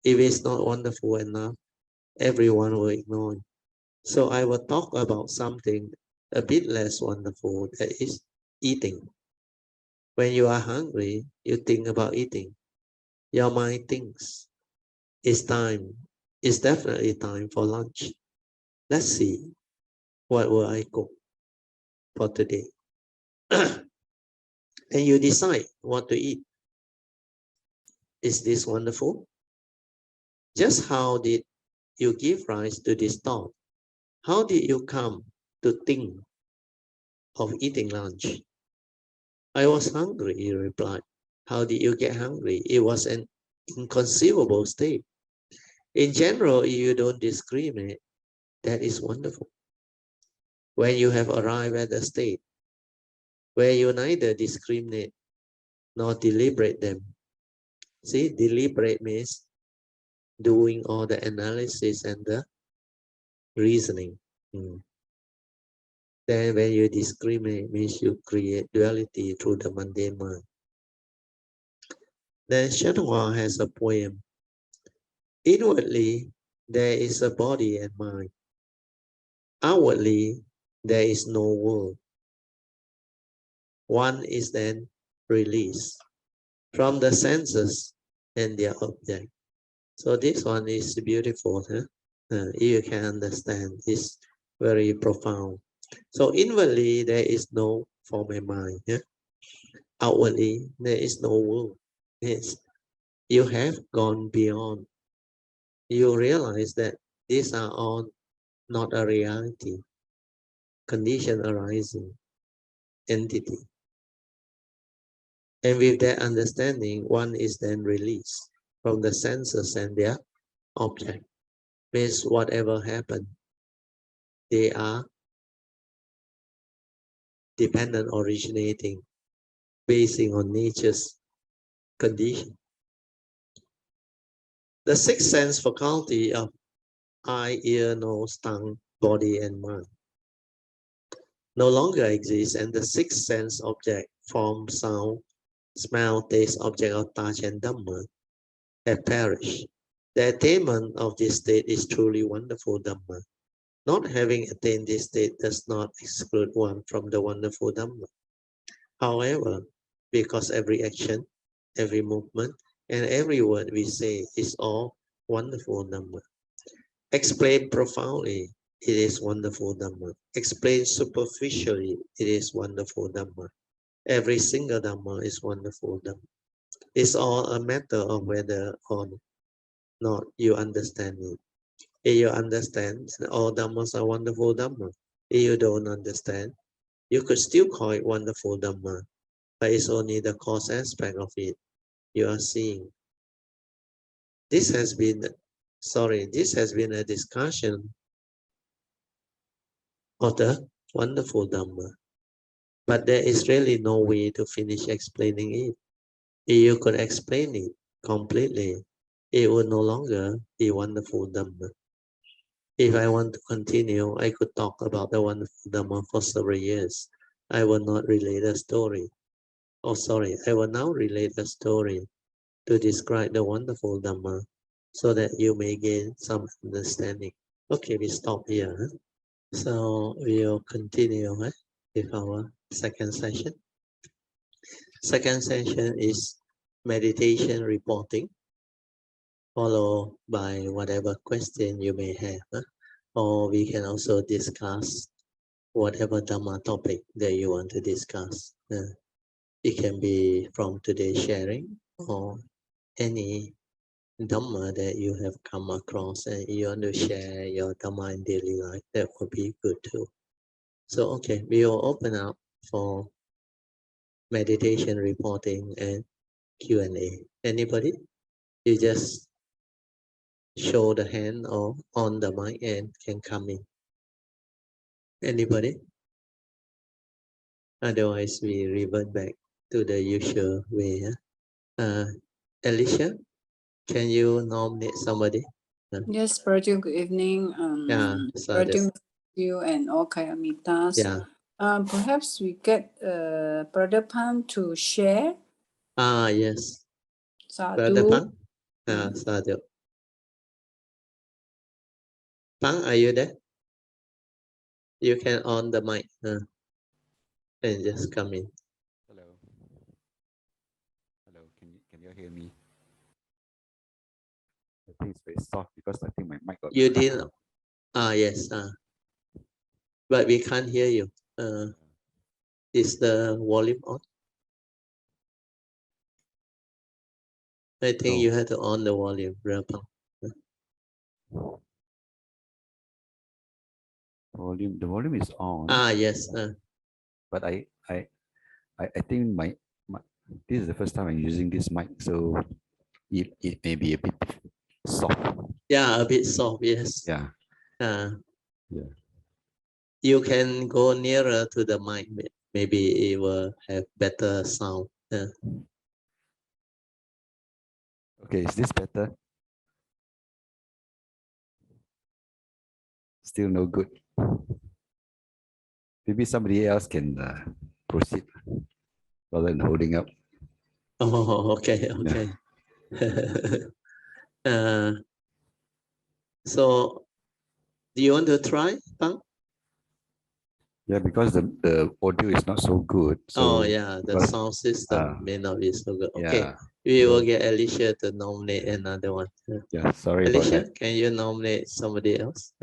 If it's not wonderful enough, everyone will ignore it. So I will talk about something a bit less wonderful, that is eating. When you are hungry, you think about eating. Your mind thinks, it's time. It's definitely time for lunch. Let's see, what will I cook for today? And you decide what to eat. Is this wonderful? Just how did you give rise to this thought? How did you come to think of eating lunch? I was hungry, he replied. How did you get hungry? It was an inconceivable state. In general, if you don't discriminate, that is wonderful. When you have arrived at a state where you neither discriminate nor deliberate them. See, deliberate means doing all the analysis and the reasoning. Then when you discriminate, means you create duality through the mundane mind. Then Hsuan has a poem. Inwardly, there is a body and mind. Outwardly, there is no world. One is then released from the senses and their object. So this one is beautiful. You can understand, it's very profound. So inwardly, there is no form and mind. Outwardly, there is no world. Yes, you have gone beyond. You realize that these are all not a reality, condition arising, entity. And with that understanding, one is then released from the senses and their object. Means whatever happened, they are dependent, originating, basing on nature's condition. The sixth sense faculty of eye, ear, nose, tongue, body, and mind no longer exists, and the sixth sense object, form, sound, smell, taste, object of touch, and Dhamma have perished. The attainment of this state is truly wonderful Dhamma. Not having attained this state does not exclude one from the wonderful Dhamma. However, because every action, every movement, and every word we say is all wonderful Dhamma. Explained profoundly, it is wonderful Dhamma. Explained superficially, it is wonderful Dhamma. Every single Dhamma is wonderful Dhamma. It's all a matter of whether or not you understand it. If you understand, all Dhammas are wonderful Dhamma. If you don't understand, you could still call it wonderful Dhamma, but it's only the cause aspect of it you are seeing. This has been a discussion of the wonderful Dhamma, but there is really no way to finish explaining it. If you could explain it completely, it would no longer be wonderful Dhamma. If I want to continue, I could talk about the wonderful Dhamma for several years. I will not relate a story. I will now relate a story to describe the wonderful Dhamma so that you may gain some understanding. Okay, we stop here. So we'll continue with our second session. Second session is meditation reporting, followed by whatever question you may have. Or we can also discuss whatever Dhamma topic that you want to discuss. It can be from today's sharing or any Dhamma that you have come across and you want to share your Dhamma in daily life. That would be good too. So, okay, we will open up for meditation reporting and Q&A. Anybody? You just show the hand or on the mic and can come in. Anybody? Otherwise, we revert back to the usual way. Alicia, can you nominate somebody? Yes, Brother, good evening. Yeah, Brother, you and all Kayamitas. Yeah. Perhaps we get Brother Pan to share. Yes. Sadhu. Brother Pang? Sadhu. Pang, are you there? You can on the mic and just come in. Hello. Hello. Can you hear me? I think it's very soft because I think my mic got. You did. Yes. But we can't hear you. Is the volume on? I think you have to on the volume, Brother Pang. The volume is on. Yes. But I think my this is the first time I'm using this mic, so it may be a bit soft. Yeah, a bit soft. Yes. Yeah. Yeah. You can go nearer to the mic. Maybe it will have better sound. Okay, is this better? Still no good. Maybe somebody else can proceed rather than holding up. Oh, okay. So, do you want to try, Pang? Yeah, because the audio is not so good. So the sound system may not be so good. Okay, yeah. we will get Alicia to nominate another one. Yeah, sorry Alicia, about that. can you nominate somebody else?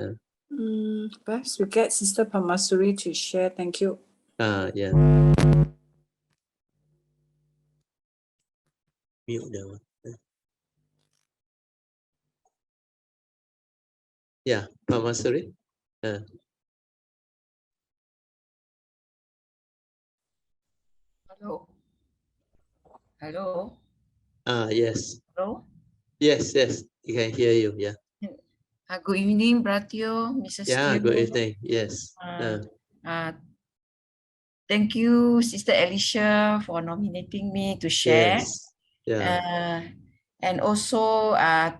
Perhaps we get Sister Pamasuri to share. Thank you. Yeah. Mute that one. Yeah, Pamasuri. Hello. Hello. Yes. Hello. Yes, you can hear you. Yeah. Good evening, Bratio, Mrs. Yeah, Teo. good evening. Yes. Thank you, Sister Alicia, for nominating me to share. Yes. Yeah. And also,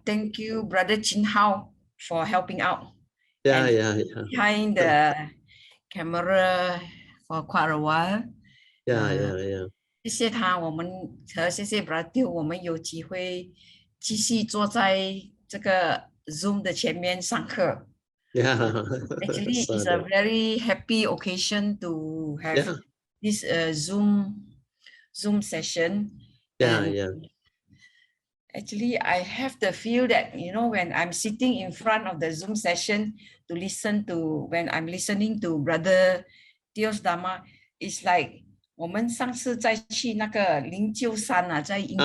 thank you, Brother Chin Hao, for helping out. Yeah. Behind the camera for quite a while. Yeah. 谢谢他，我们和谢谢 Bratio， 我们有机会继续坐在这个 Zoom 的前面上课。Yeah. Actually, it's a very happy occasion to have this Zoom session. Yeah. Actually, I have the feel that, when I'm sitting in front of the Zoom session when I'm listening to Brother Teo's Dharma, it's like 我们上次再去那个灵鹫山在印度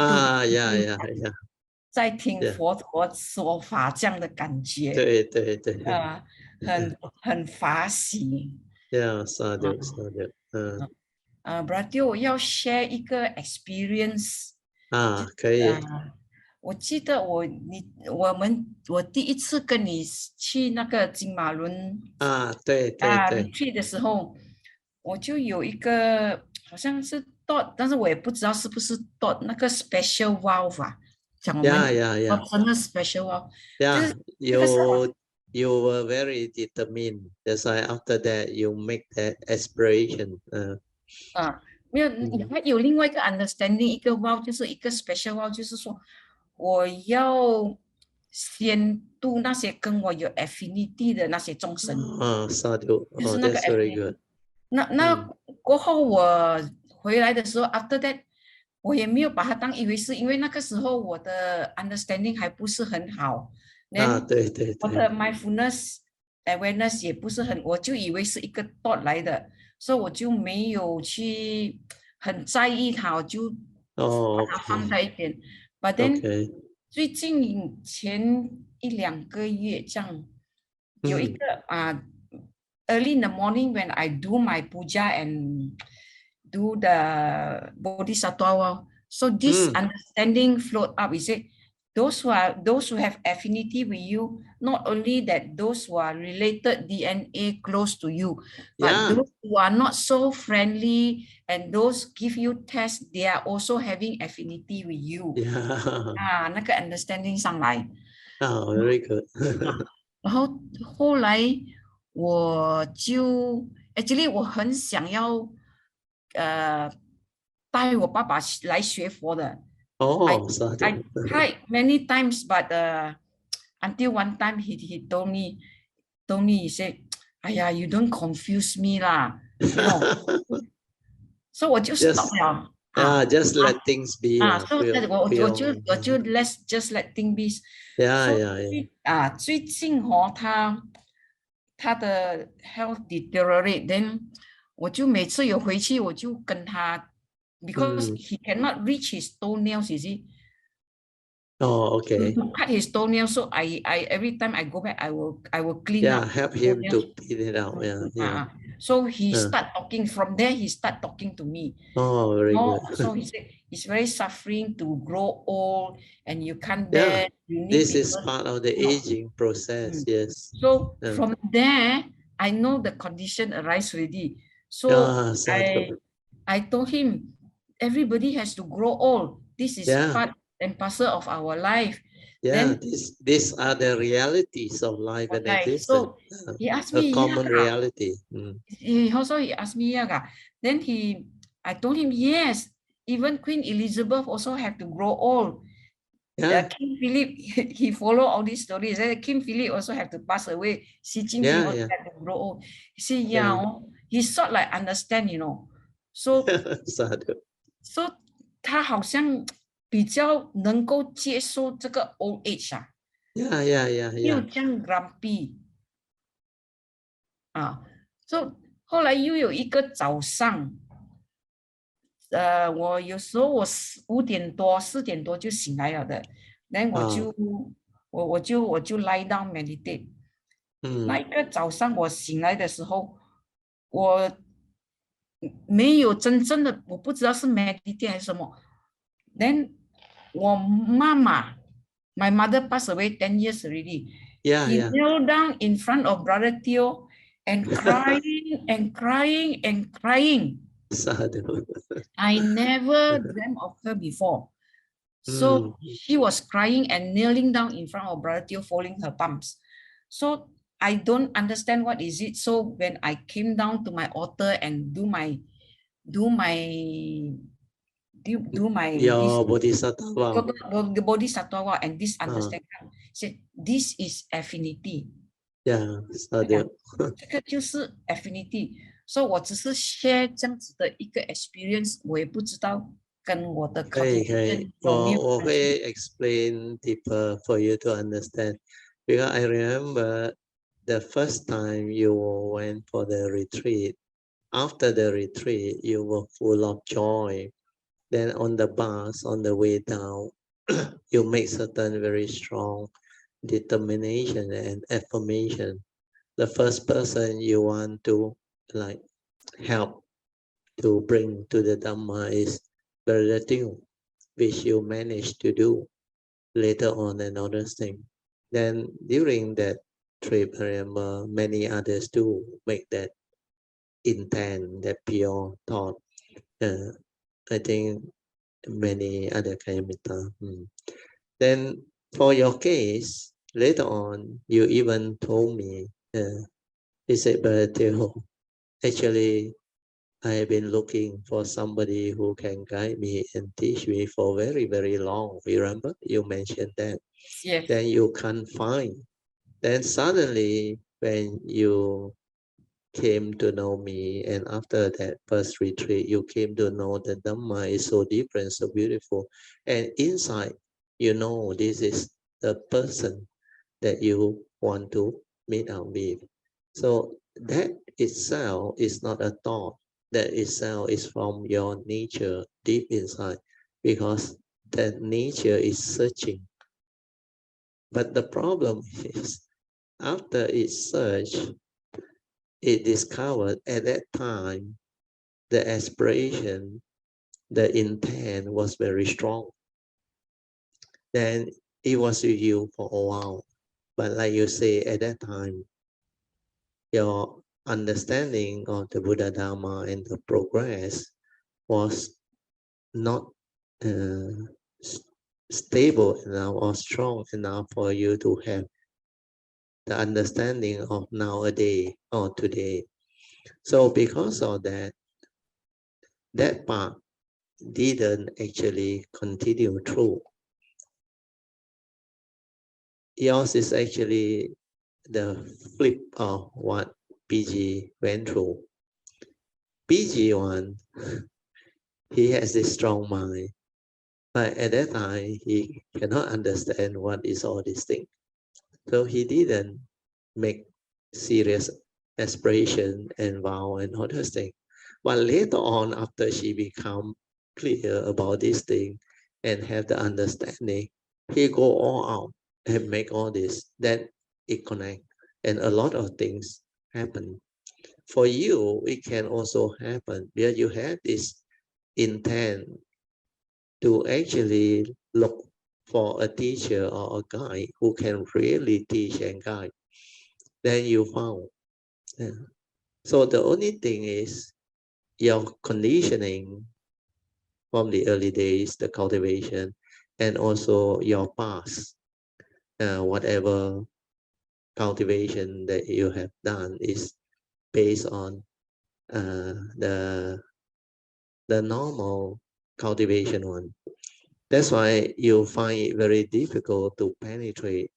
在听佛陀说法这样的感觉，对，很法喜。sadhu. Bratio， 我要 share 一个 experience。可以。我记得我第一次跟你去那个金马伦对去的时候，我就有一个好像是 dot， 但是我也不知道是不是 dot 那个 special valve 讲我们真的 special valve。You were very determined. That's why after that you make that aspiration. 没有，你还有另外一个 understanding， 一个 valve 就是一个 special valve， 就是说我要先度那些跟我有 affinity 的那些众生。sadhu. 就是那个 that's very good. 那过后我回来的时候 after that 我也没有把它当一回事，因为那个时候我的 understanding 还不是很好。对。我的 mindfulness awareness 也不是很，我就以为是一个 thought 来的，所以我就没有去很在意它，我就把它放在一边。But then 最近前1-2个月这样，有一个early in the morning when I do my puja and do the bodhisattva, so this understanding float up. He said, those who have affinity with you, not only that those who are related DNA close to you, but those who are not so friendly and those give you tests, they are also having affinity with you. 那个 understanding 上来。very good. 然后后来我就 actually 我很想要带我爸爸来学佛的。Oh, I tried many times, but until one time he told me, he said, "Aya, you don't confuse me lah," you know. So 我就 stop 了。just let things be. So 我就 let's just let things be. Yeah. 最近他的 health deteriorate, then 我就每次有回去，我就跟他 because he cannot reach his toenails, you see. Oh, okay. To cut his toenails, so I every time I go back, I will clean up. Help him to clean it out. So he start talking from there. He start talking to me. Oh, very good. So he said it's very suffering to grow old, and you can't bear. You need this is part of the aging process. Yes. So from there, I know the condition arise already. So I told him, everybody has to grow old. This is part and parcel of our life. Then these are the realities of life and existence. So he asked me, a common reality. He asked me, then I told him, yes, even Queen Elizabeth also have to grow old. King Philip, he follow all these stories. King Philip also have to pass away. Xi Jinping also have to grow old. He said, he sort like understand, you know. So 他好像比较能够接受这个 old age 啊。没有这样 grumpy 所以后来又有一个早上，我有时候我5点多4点多就醒来了的，然后我就 lie down meditate。那一个早上我醒来的时候，我没有真正的，我不知道是 meditate 还是什么。Then 我妈妈 my mother passed away 10 years already. He knelt down in front of Brother Theo and crying and crying and crying. I never dreamt of her before. So she was crying and kneeling down in front of Brother Theo, folding her palms. So I don't understand what is it. So when I came down to my altar and do my the bodhisattva and this understanding, said this is affinity. 这个就是 affinity. So 我只是 share 这样子的一个 experience， 我也不知道跟我的 contribution 我会 explain deeper for you to understand, because I remember the first time you went for the retreat. After the retreat, you were full of joy. Then on the bus, on the way down, you make certain very strong determination and affirmation. The first person you want to help to bring to the Dharma is Brother Theo, which you managed to do later on another thing. Then during that trip, I remember many others too make that intent, that pure thought. I think many other kayamita. Then for your case, later on, you even told me, he said, but actually, I have been looking for somebody who can guide me and teach me for very, very long. Remember, you mentioned that. Yes. Then you can't find. Then suddenly, when you came to know me, and after that first retreat, you came to know that Dhamma is so different, so beautiful. And inside, you know, this is the person that you want to meet up with. So that itself is not a thought. That itself is from your nature deep inside, because that nature is searching. But the problem is, after it searched, it discovered at that time, the aspiration, the intent was very strong. Then it was with you for a while. But like you say, at that time, your understanding of the Buddha Dharma and the progress was not stable enough or strong enough for you to have the understanding of nowadays or today. So because of that, that part didn't actually continue through. Yours is actually the flip of what PG went through. PG1, he has this strong mind, but at that time, he cannot understand what is all these things. So he didn't make serious aspiration and vow and all those things. But later on, after she become clear about this thing and have the understanding, he go all out and make all this, then it connect, and a lot of things happen. For you, it can also happen where you have this intent to actually look for a teacher or a guide who can really teach and guide. Then you found. Yeah. So the only thing is your conditioning from the early days, the cultivation, and also your past, whatever cultivation that you have done is based on the normal cultivation one. That's why you find it very difficult to penetrate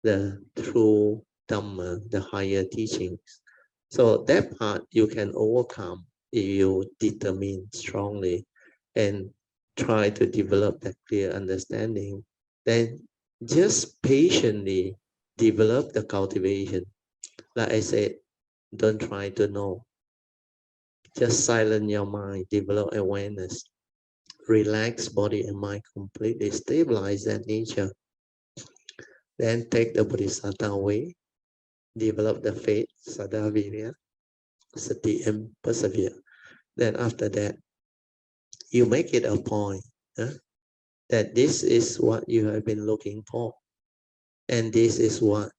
the true Dhamma, the higher teachings. So that part you can overcome if you determine strongly and try to develop that clear understanding. Then just patiently develop the cultivation. Like I said, don't try to know. Just silence your mind, develop awareness, relax body and mind completely, stabilize that nature. Then take the bodhisattva away, develop the faith, saddha, virya, sati, and persevere. Then after that, you make it a point that this is what you have been looking for. And this is what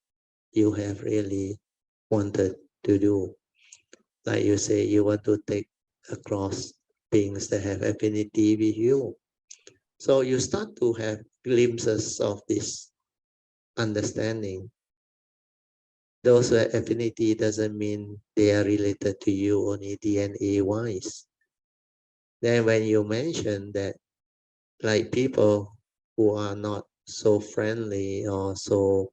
you have really wanted to do. Like you say, you want to take across beings that have affinity with you. So you start to have glimpses of this understanding. Those who have affinity doesn't mean they are related to you only DNA-wise. Then when you mention that, like people who are not so friendly or so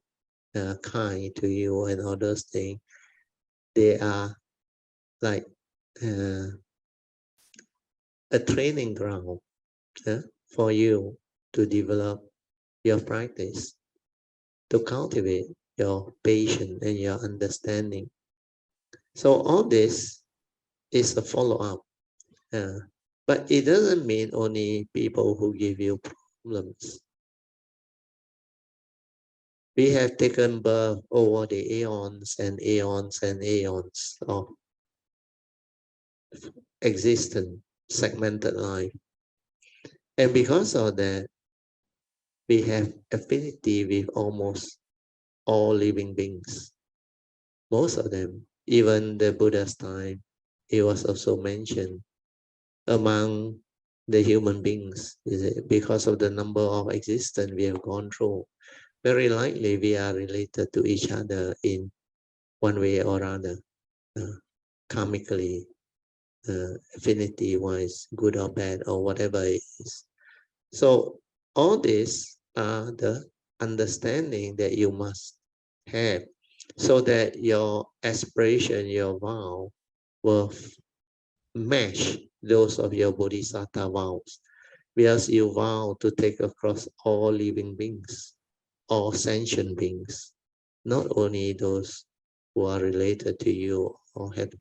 kind to you and all those things, they are like a training ground for you to develop your practice, to cultivate your patience and your understanding. So all this is a follow-up. But it doesn't mean only people who give you problems. We have taken birth over the aeons and aeons and aeons of existence, segmented life. And because of that, we have affinity with almost all living beings. Most of them, even the Buddha's time, it was also mentioned among the human beings, because of the number of existence we have gone through. Very likely we are related to each other in one way or other, karmically, affinity-wise, good or bad, or whatever it is. So all these are the understanding that you must have, so that your aspiration, your vow, will match those of your bodhisattva vows. Because you vow to take across all living beings, all sentient beings, not only those who are related to you or have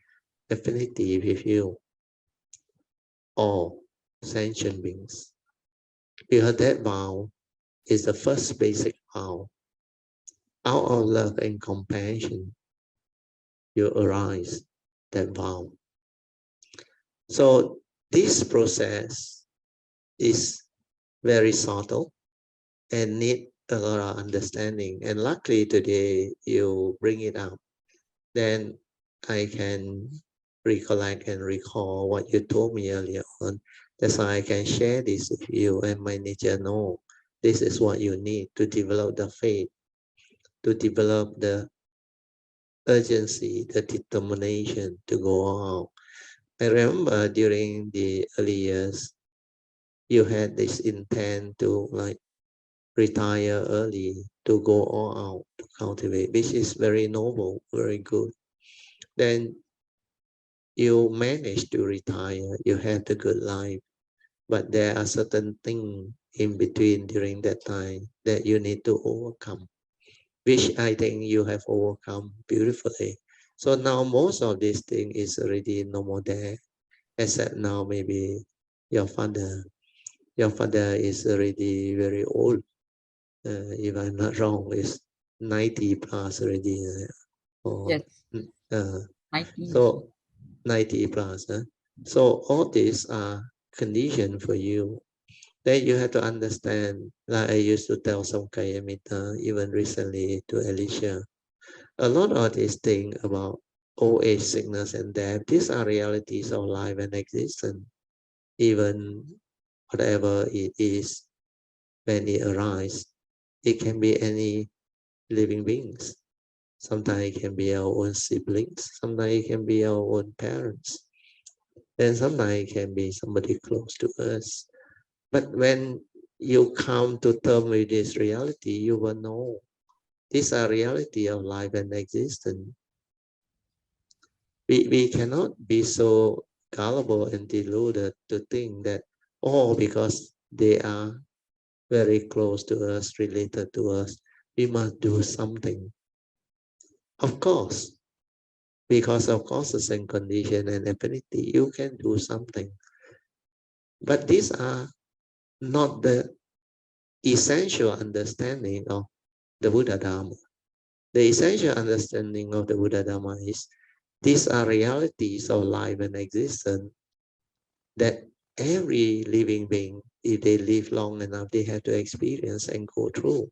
affinity with you, all sentient beings. Because that vow is the first basic vow. Out of love and compassion, you arise that vow. So this process is very subtle, and need a lot of understanding. And luckily today you bring it up. Then I can recollect and recall what you told me earlier on. That's why I can share this with you, and my nature know this is what you need to develop the faith, to develop the urgency, the determination to go out. I remember during the early years, you had this intent to like retire early, to go all out, to cultivate, which is very noble, very good. Then you manage to retire, you have the good life, but there are certain things in between during that time that you need to overcome, which I think you have overcome beautifully. So now most of this thing is already no more there, except now maybe your father is already very old. If I'm not wrong, is 90 plus already. Yes. 90. So 90 plus. So all these are conditions for you. Then you have to understand, like I used to tell some Kayamita, even recently to Alicia, a lot of these things about old age, sickness, and death, these are realities of life and existence. Even whatever it is, when it arises, it can be any living beings. Sometimes it can be our own siblings, sometimes it can be our own parents, and sometimes it can be somebody close to us. But when you come to terms with this reality, you will know these are reality of life and existence. We cannot be so gullible and deluded to think that, oh, because they are very close to us, related to us, we must do something. Of course, because of causes and condition and affinity, you can do something. But these are not the essential understanding of the Buddha Dharma. The essential understanding of the Buddha Dharma is these are realities of life and existence that every living being, if they live long enough, they have to experience and go through.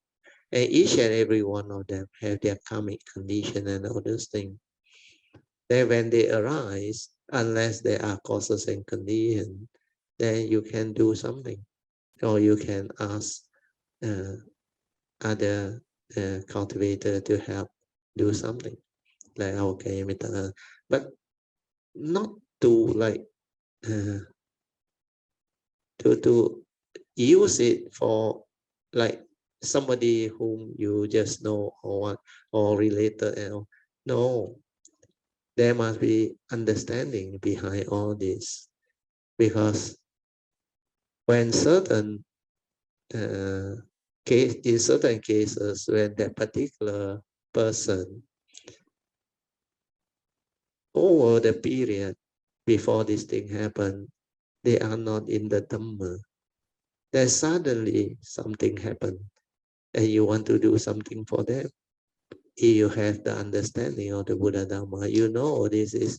And each and every one of them have their karmic condition and all those things. Then when they arise, unless there are causes and conditions, then you can do something. Or you can ask other cultivator to help do something. Like our Kayamita, but not to like to use it for like somebody whom you just know or what or related. No, there must be understanding behind all this, because when certain in certain cases, when that particular person over the period before this thing happened, they are not in the Dhamma, then suddenly something happened and you want to do something for them. If you have the understanding of the Buddha Dhamma, you know this is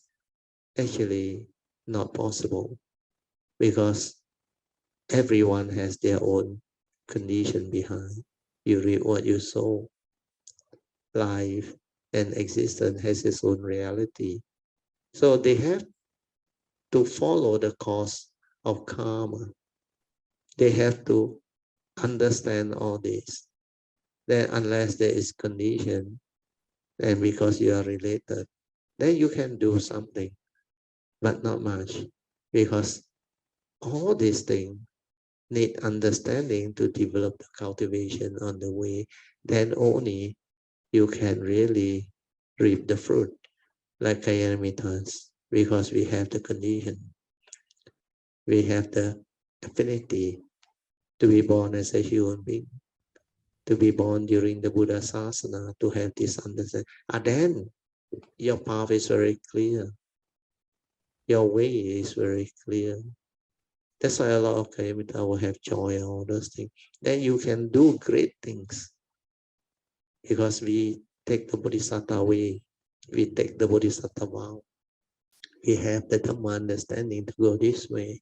actually not possible, because everyone has their own condition behind. You reap what you sow. Life and existence has its own reality. So they have to follow the course of karma. They have to understand all this. Then unless there is condition, and because you are related, then you can do something, but not much, because all these things need understanding to develop the cultivation on the way. Then only you can really reap the fruit, like Kayamitas, because we have the condition. We have the affinity to be born as a human being, to be born during the Buddha Sasana, to have this understanding. And then your path is very clear. Your way is very clear. That's why a lot of Kayamita will have joy and all those things. Then you can do great things, because we take the Bodhisattva way. We take the Bodhisattva vow. We have the Dhamma understanding to go this way.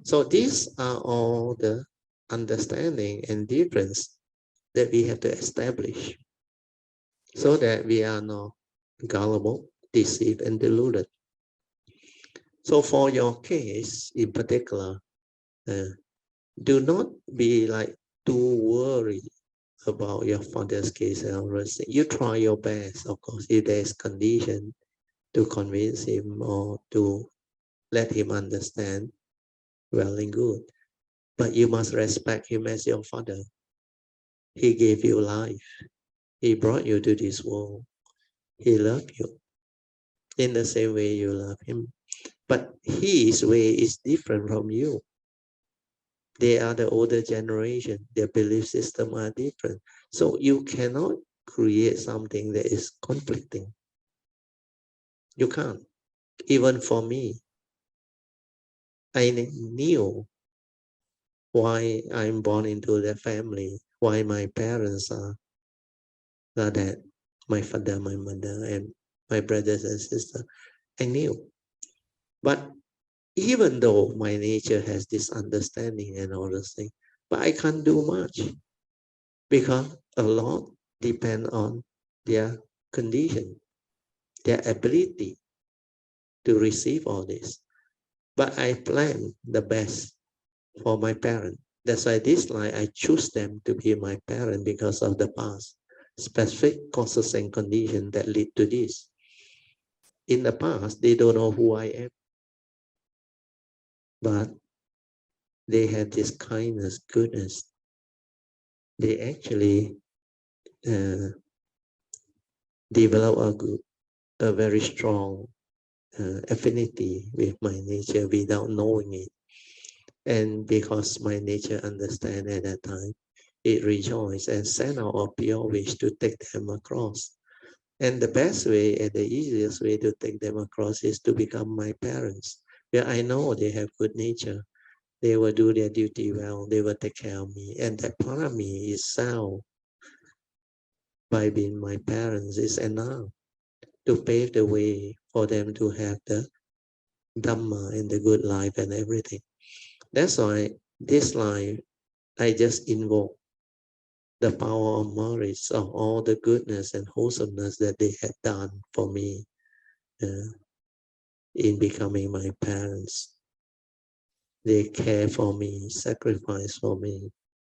So these are all the understanding and difference that we have to establish so that we are not gullible, deceived, and deluded. So for your case in particular, do not be like too worried about your father's case and all those things. You try your best, of course, if there is condition to convince him or to let him understand, well and good. But you must respect him as your father. He gave you life. He brought you to this world. He loved you in the same way you love him. But his way is different from you. They are the older generation. Their belief system are different. So you cannot create something that is conflicting. You can't. Even for me, I knew why I'm born into that family, why my parents are that, my father, my mother, and my brothers and sisters. I knew. But even though my nature has this understanding and all those things, but I can't do much because a lot depend on their condition, their ability to receive all this. But I plan the best for my parent. That's why this life I choose them to be my parent because of the past, specific causes and conditions that lead to this. In the past, they don't know who I am, but they have this kindness, goodness. They actually develop a very strong affinity with my nature without knowing it. And because my nature understand at that time, it rejoiced and sent out a pure wish to take them across. And the best way and the easiest way to take them across is to become my parents. Where I know they have good nature. They will do their duty well. They will take care of me. And that part of me is sound. By being my parents is enough to pave the way for them to have the Dharma and the good life and everything. That's why this life, I just invoke the power of merits of all the goodness and wholesomeness that they had done for me in becoming my parents. They care for me, sacrifice for me,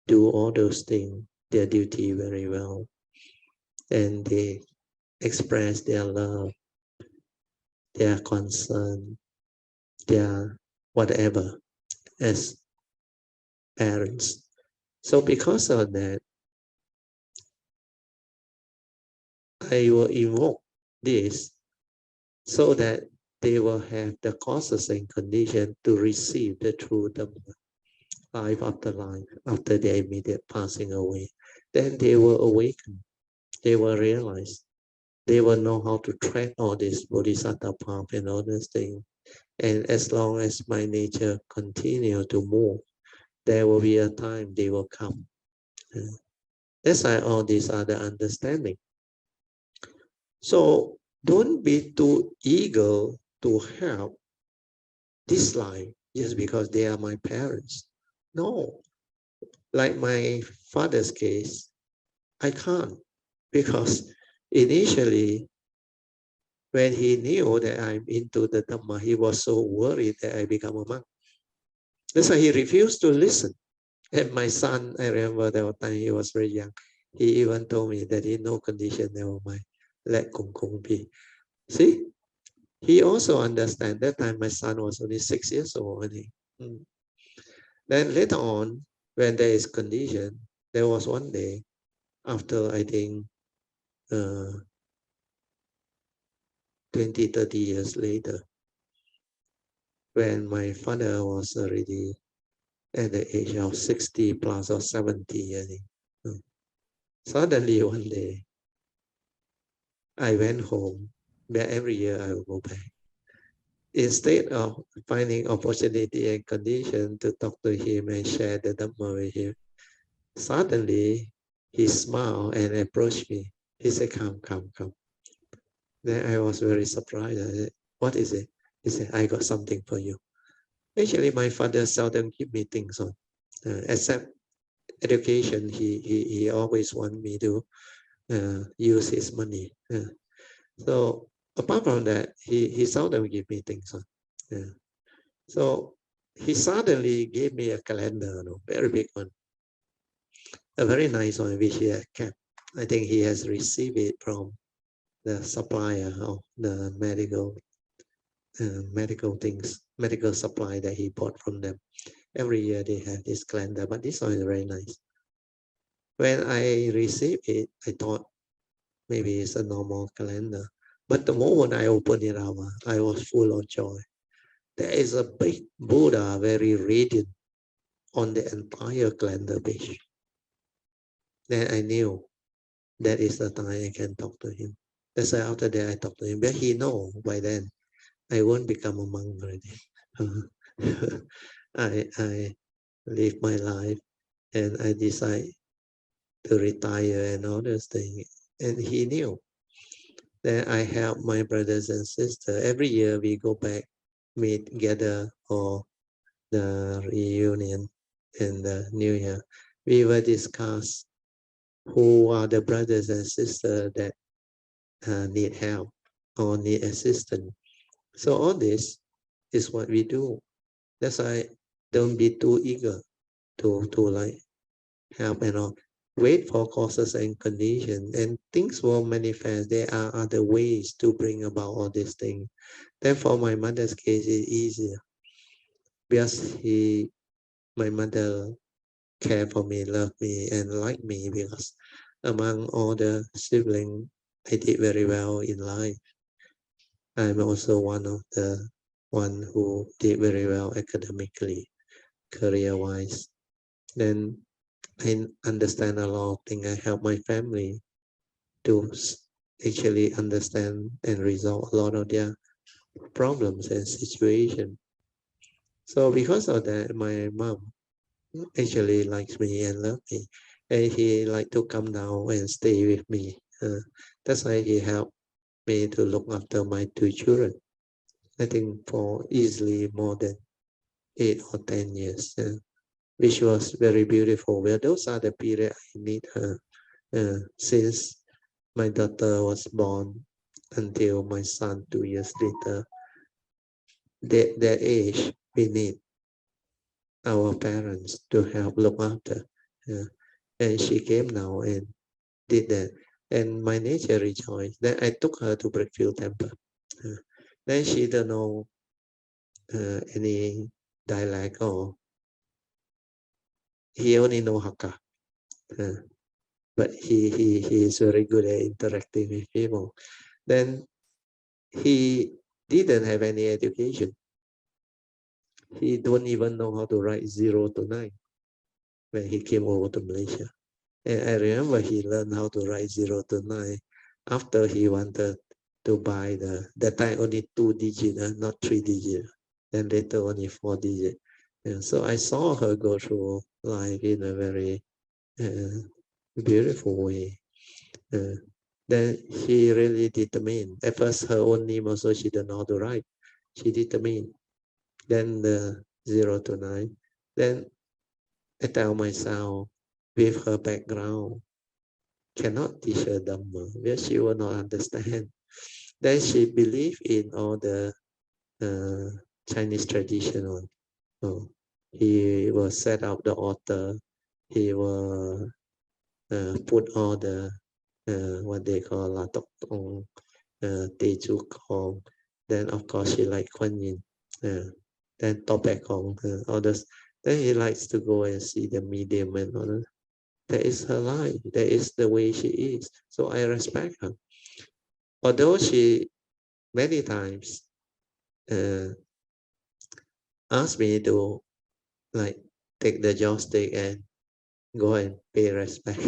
do all those things, their duty very well. And they express their love, their concern, their whatever as parents. So because of that, I will invoke this so that they will have the causes and conditions to receive the true Dhamma, life after life, after their immediate passing away. Then they will awaken, they will realize, they will know how to track all this bodhisattva path and all these things. And as long as my nature continue to move, there will be a time they will come. That's why all these are the understanding. So don't be too eager to help this life just because they are my parents. No, like my father's case, I can't, because initially when he knew that I'm into the Dhamma, he was so worried that I become a monk. That's why he refused to listen. And my son, I remember that time he was very young, he even told me that in no condition, never mind, let Kung Kung be. See, he also understand. That time my son was only 6 years old. Then later on, when there is condition, there was one day after I think 20, 30 years later, when my father was already at the age of 60 plus or 70, I think. Suddenly one day, I went home, where every year I will go back. Instead of finding opportunity and condition to talk to him and share the Dhamma with him, suddenly he smiled and approached me. He said, come, come, come. Then I was very surprised. I said, what is it? He said, I got something for you. Actually, my father seldom give me things on, except education, he always want me to use his money. So apart from that, he seldom give me things. So he suddenly gave me a calendar, very big one, a very nice one, which he had kept. I think he has received it from the supplier of the medical things, medical supply that he bought from them. Every year they have this calendar, but this one is very nice. When I received it, I thought maybe it's a normal calendar. But the moment I opened it up, I was full of joy. There is a big Buddha, very radiant, on the entire calendar page. Then I knew that is the time I can talk to him. That's why after that I talked to him. But he know by then I won't become a monk already. I live my life and I decide to retire and all those things. And he knew that I help my brothers and sisters. Every year we go back, meet together for the reunion in the New Year. We will discuss who are the brothers and sisters that need help or need assistance. So all this is what we do. That's why don't be too eager to like help and all. Wait for causes and conditions, and things will manifest. There are other ways to bring about all these things. Therefore, my mother's case is easier because my mother cared for me, loved me, and liked me because among all the siblings, I did very well in life. I'm also one of the one who did very well academically, career-wise. Then I understand a lot of things. I help my family to actually understand and resolve a lot of their problems and situations. So because of that, my mom actually likes me and loves me. And he like to come down and stay with me. That's why he helped me to look after my 2 children. I think for easily more than 8 or 10 years, which was very beautiful. Well, those are the period I need her. Since my daughter was born until my son 2 years later, that age we need our parents to help look after. And she came now and did that. And my nature rejoiced. Then I took her to Brickfield Temple. Then she don't know any dialect or he only know Hakka. But he is very good at interacting with people. Then he didn't have any education. He don't even know how to write 0 to 9 when he came over to Malaysia. And I remember he learned how to write 0 to 9 after he wanted to buy that time only 2 digits, not 3 digits. Then later only 4 digits. And so I saw her go through life in a very beautiful way. Then she really determined. At first, her own name also she didn't know how to write. She determined. Then the 0 to 9. Then I tell myself, with her background, cannot teach her Dhamma because she will not understand. Then she believed in all the Chinese traditional. He will set up the altar. He will put all the what they call La Tok Tong, Teju Kong. Then of course she like Kuan Yin. Then Topek Kong, all this. Then he likes to go and see the medium and all that. That is her life. That is the way she is. So I respect her. Although she many times asked me to like take the joystick and go and pay respect.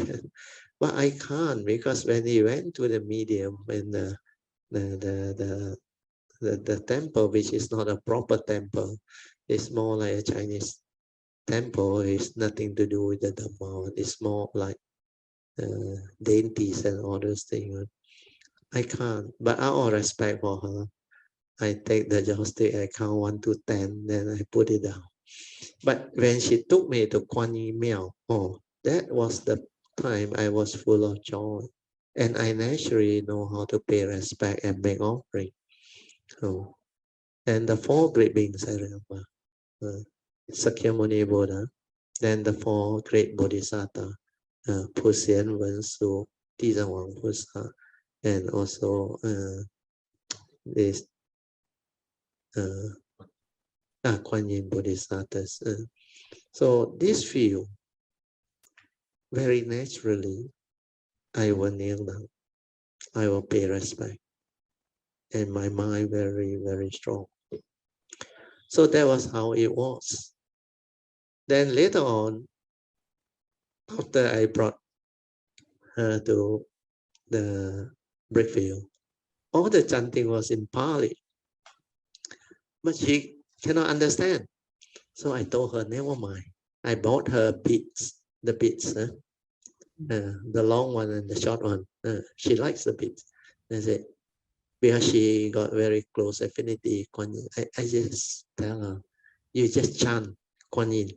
But I can't because when he went to the medium and the temple, which is not a proper temple, it's more like a Chinese temple. It's nothing to do with the Dhamma. It's more like dainties and all those things. I can't, but out of respect for her, I take the joystick, I count 1 to 10, then I put it down. But when she took me to Kuan Yin Miao, that was the time I was full of joy. And I naturally know how to pay respect and make offering. So, and the four great beings I remember, Sakyamuni Buddha, then the four great Bodhisattva, Puxian Wensu, Dizawang Pusa, and also this Kuan Yin Bodhisattvas. So this few, very naturally, I will kneel down. I will pay respect. And my mind very, very strong. So that was how it was. Then later on, after I brought her to the brickfield, all the chanting was in Pali. But she cannot understand. So I told her, never mind. I bought her beads, the beads, the long one and the short one. She likes the beads. I said, because she got very close affinity, Kuan Yin. I just tell her, you just chant Kuan Yin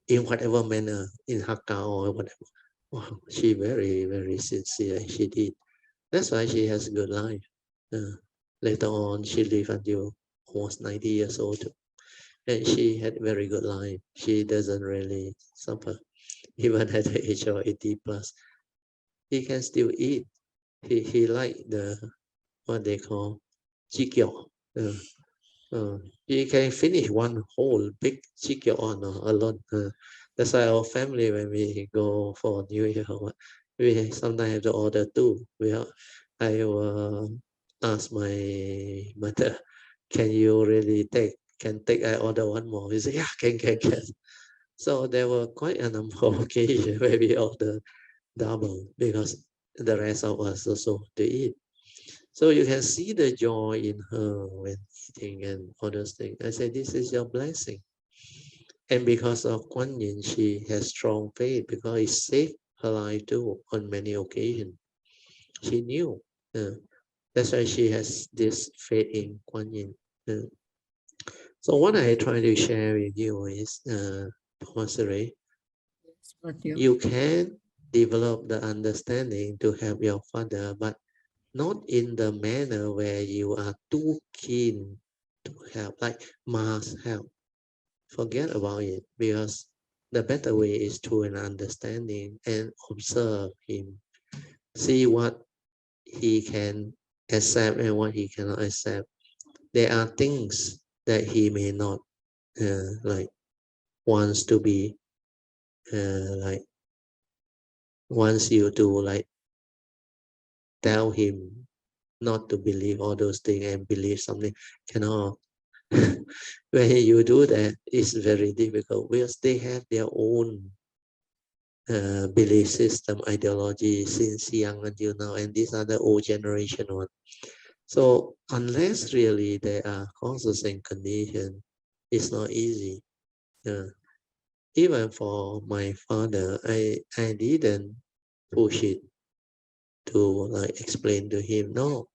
in whatever manner, in Hakka or whatever. Wow, she very, very sincere. She did. That's why she has a good life. Later on, she lived until almost 90 years old. And she had a very good life. She doesn't really suffer. Even at the age of 80 plus, he can still eat. He like the, what they call, jikyo. You can finish one whole big jikyo on alone. That's why our family, when we go for New Year, we sometimes have to order two. I will ask my mother, can you really take? I order one more? He said, yeah, can. So there were quite a number of occasions where we order double because the rest of us also to eat. So you can see the joy in her when eating and all those things. I said, this is your blessing. And because of Kuan Yin, she has strong faith because it saved her life too on many occasions. She knew. That's why she has this faith in Kuan Yin. So what I try to share with you is, you can develop the understanding to help your father, but not in the manner where you are too keen to help, like must help. Forget about it, because the better way is through an understanding and observe him. See what he can accept and what he cannot accept. There are things that he may not like wants to be like wants you to like tell him not to believe all those things and believe something. Cannot. When you do that, it's very difficult because they have their own belief system, ideology since young until now, and these are the old generation one. So unless really there are causes and conditions, it's not easy. Even for my father, I didn't push it to like explain to him. No,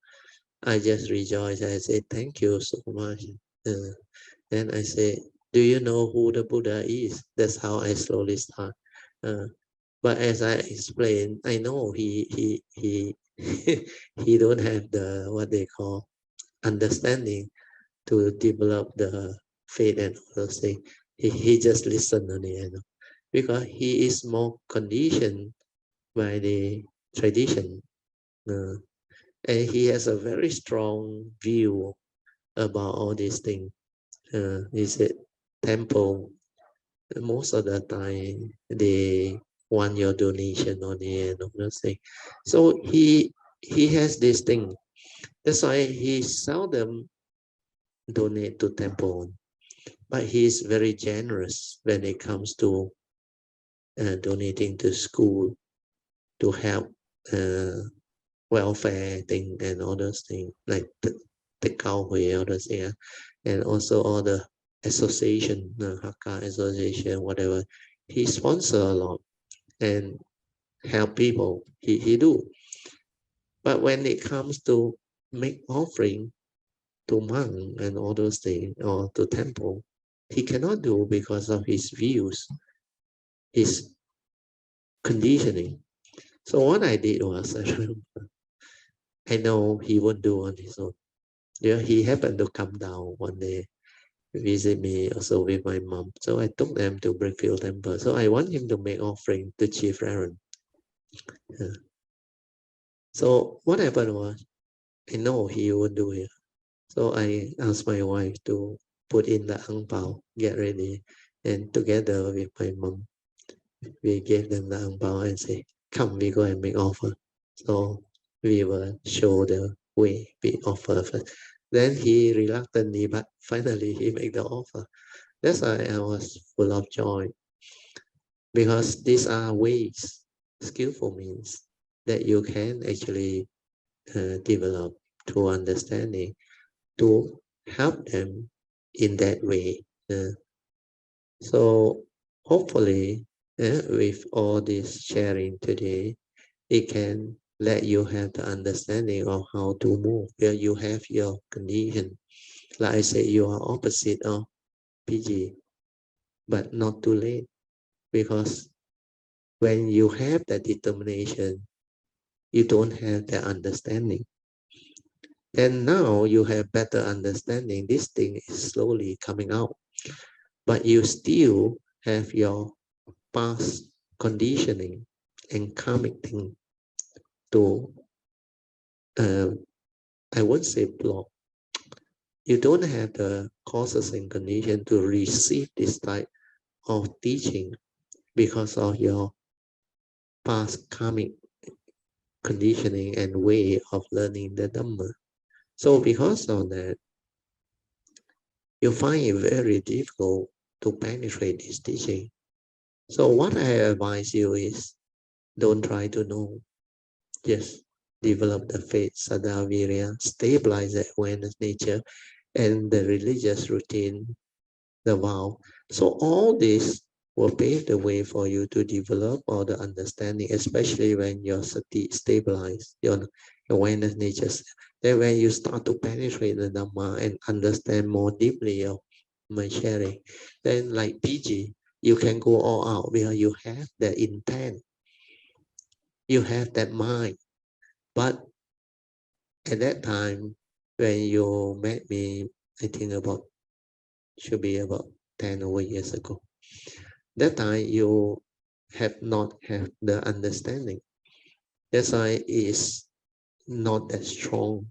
I just rejoice. I say thank you so much. Then I say, do you know who the Buddha is? That's how I slowly start. But as I explained, I know he he don't have the what they call understanding to develop the faith and all those things. He just listened only, because he is more conditioned by the tradition, and he has a very strong view about all these things. He said, temple, most of the time they want your donation on the end of those things. So he has this thing. That's why he seldom donate to temple, but he is very generous when it comes to donating to school to help welfare thing and all those things like the Kaohui, all those things, and also all the association, Hakka association, whatever. He sponsor a lot and help people. He do. But when it comes to make offering to monk and all those things, or to temple, he cannot do because of his views. His conditioning. So what I did was, I know he won't do on his own. Yeah, he happened to come down one day, visit me also with my mom. So I took them to Brickfield Temple. So I want him to make offering to Chief Aaron. So what happened was, I know he would do it. So I asked my wife to put in the ang pao, get ready, and together with my mom, we gave them the ang pao and say, come, we go and make offer. So we will show the way we offer first. Then he reluctantly, but finally he made the offer. That's why I was full of joy, because these are ways, skillful means that you can actually develop through understanding to help them in that way. So hopefully with all this sharing today, it can let you have the understanding of how to move, where you have your condition. Like I say, you are opposite of PG, but not too late, because when you have that determination, you don't have the understanding. And now you have better understanding. This thing is slowly coming out, but you still have your past conditioning and karmic thing to, I won't say block. You don't have the causes and condition to receive this type of teaching because of your past karmic conditioning and way of learning the Dhamma. So because of that, you find it very difficult to penetrate this teaching. So what I advise you is, don't try to know. Just develop the faith, Saddha Virya, stabilize the awareness nature and the religious routine, the vow. So all this will pave the way for you to develop all the understanding, especially when your sati stabilize, your awareness nature. Then when you start to penetrate the Dhamma and understand more deeply of my sharing, then like PG, you can go all out because you have the intent, you have that mind. But at that time, when you met me, I think should be about 10 over years ago. That time you have not had the understanding. That's why it is not that strong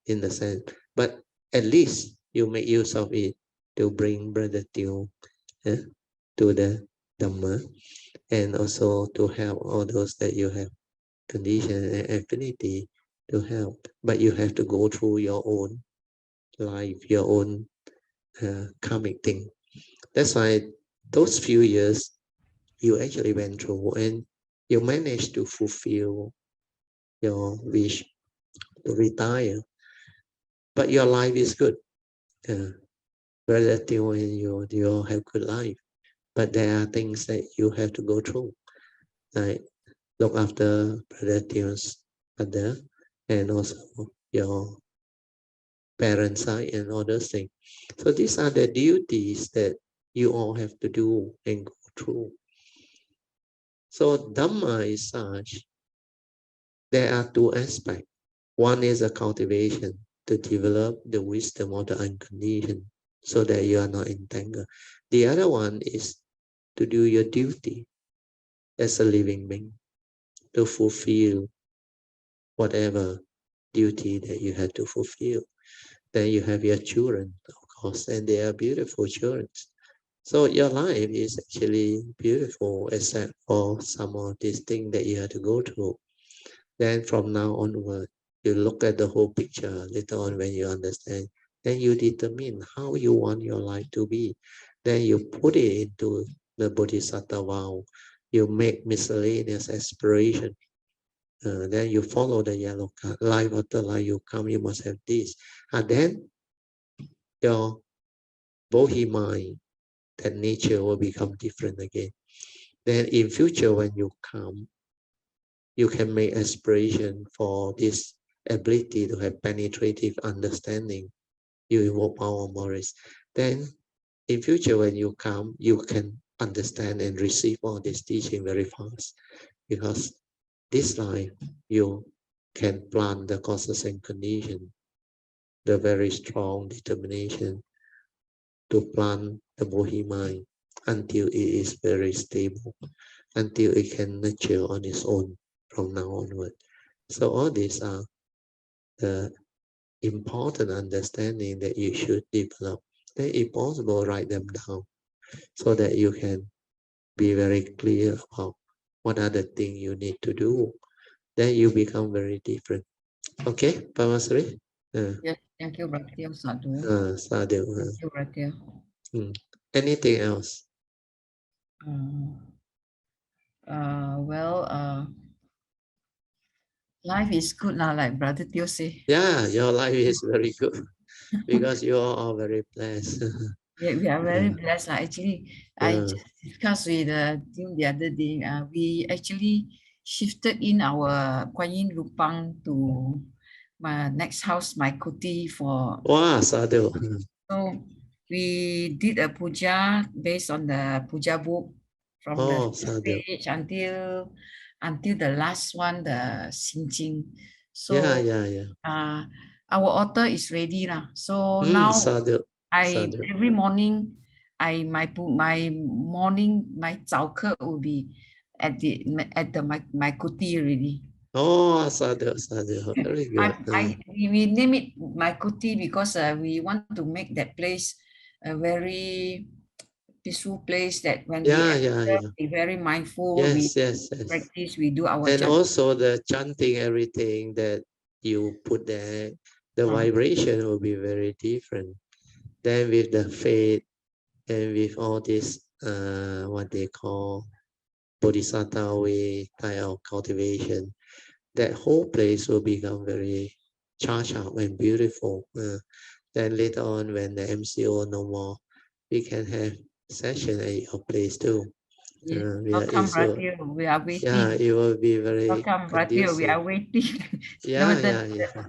in the sense. But at least you make use of it to bring Brother Teo to the Dhamma, and also to help all those that you have condition and affinity to help. But you have to go through your own life, your own karmic thing. That's why those few years you actually went through and you managed to fulfill your wish to retire. But your life is good. Brother Teo and you have good life. But there are things that you have to go through. Like look after Brother Teo's mother and also your parents' side and all those things. So these are the duties that you all have to do and go through. So Dhamma is such, there are two aspects. One is a cultivation to develop the wisdom of the unconditioned so that you are not entangled. The other one is to do your duty as a living being, to fulfill whatever duty that you have to fulfill. Then you have your children, of course, and they are beautiful children. So your life is actually beautiful, except for some of these things that you have to go through. Then from now onward, you look at the whole picture later on when you understand. Then you determine how you want your life to be. Then you put it into the Bodhisattva vow. You make miscellaneous aspiration. Then you follow the yellow card. Life after life you come, you must have this. And then your Bodhi mind, that nature will become different again. Then in future when you come, you can make aspiration for this ability to have penetrative understanding. You invoke power of Morris. Then in future when you come, you can understand and receive all this teaching very fast, because this life you can plant the causes and conditions, the very strong determination to plant the Bodhi mind until it is very stable, until it can nurture on its own from now onward. So all these are the important understanding that you should develop. Then if possible, write them down so that you can be very clear about what are the things you need to do. Then you become very different. Okay, Pamasri? Yes, thank you, Brother Sadhu. Sadhu. Thank you, Brother. Anything else? Life is good now, like Brother Teo say. Yeah, your life is very good because you are all very blessed. We are very blessed. Actually, I just discussed with the team the other day. We actually shifted in our Kuan Yin Rupang to my next house, my kuti for. Wow, Sadhu. So we did a puja based on the puja book from the first page until the last one, the Xinjing. So our author is ready now. So now Sadhu. every morning my zao ke will be at my kuti already. Oh, Sadhu, Sadhu. Very good. We name it my kuti because we want to make that place a very peaceful place that when we be very mindful, we practice, we do our and also the chanting, everything that you put there, the vibration will be very different. Then with the faith and with all this what they call bodhisattva way type of cultivation, that whole place will become very charged up and beautiful. Then later on, when the MCO no more, we can have session at your place too. Welcome, Brother. We are waiting. Yeah, it will be very welcome, Brother. We are waiting.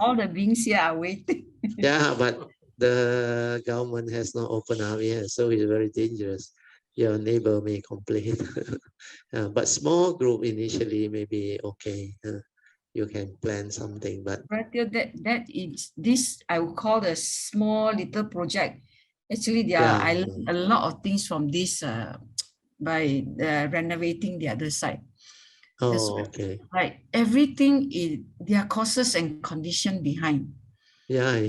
All the beings here are waiting. Yeah, but the government has not opened up yet, so it's very dangerous. Your neighbor may complain. But small group initially may be okay. You can plan something, but Brother, that is this I would call the small little project. Actually, I learned a lot of things from this by renovating the other side. Okay. Like everything there are causes and condition behind. Yeah.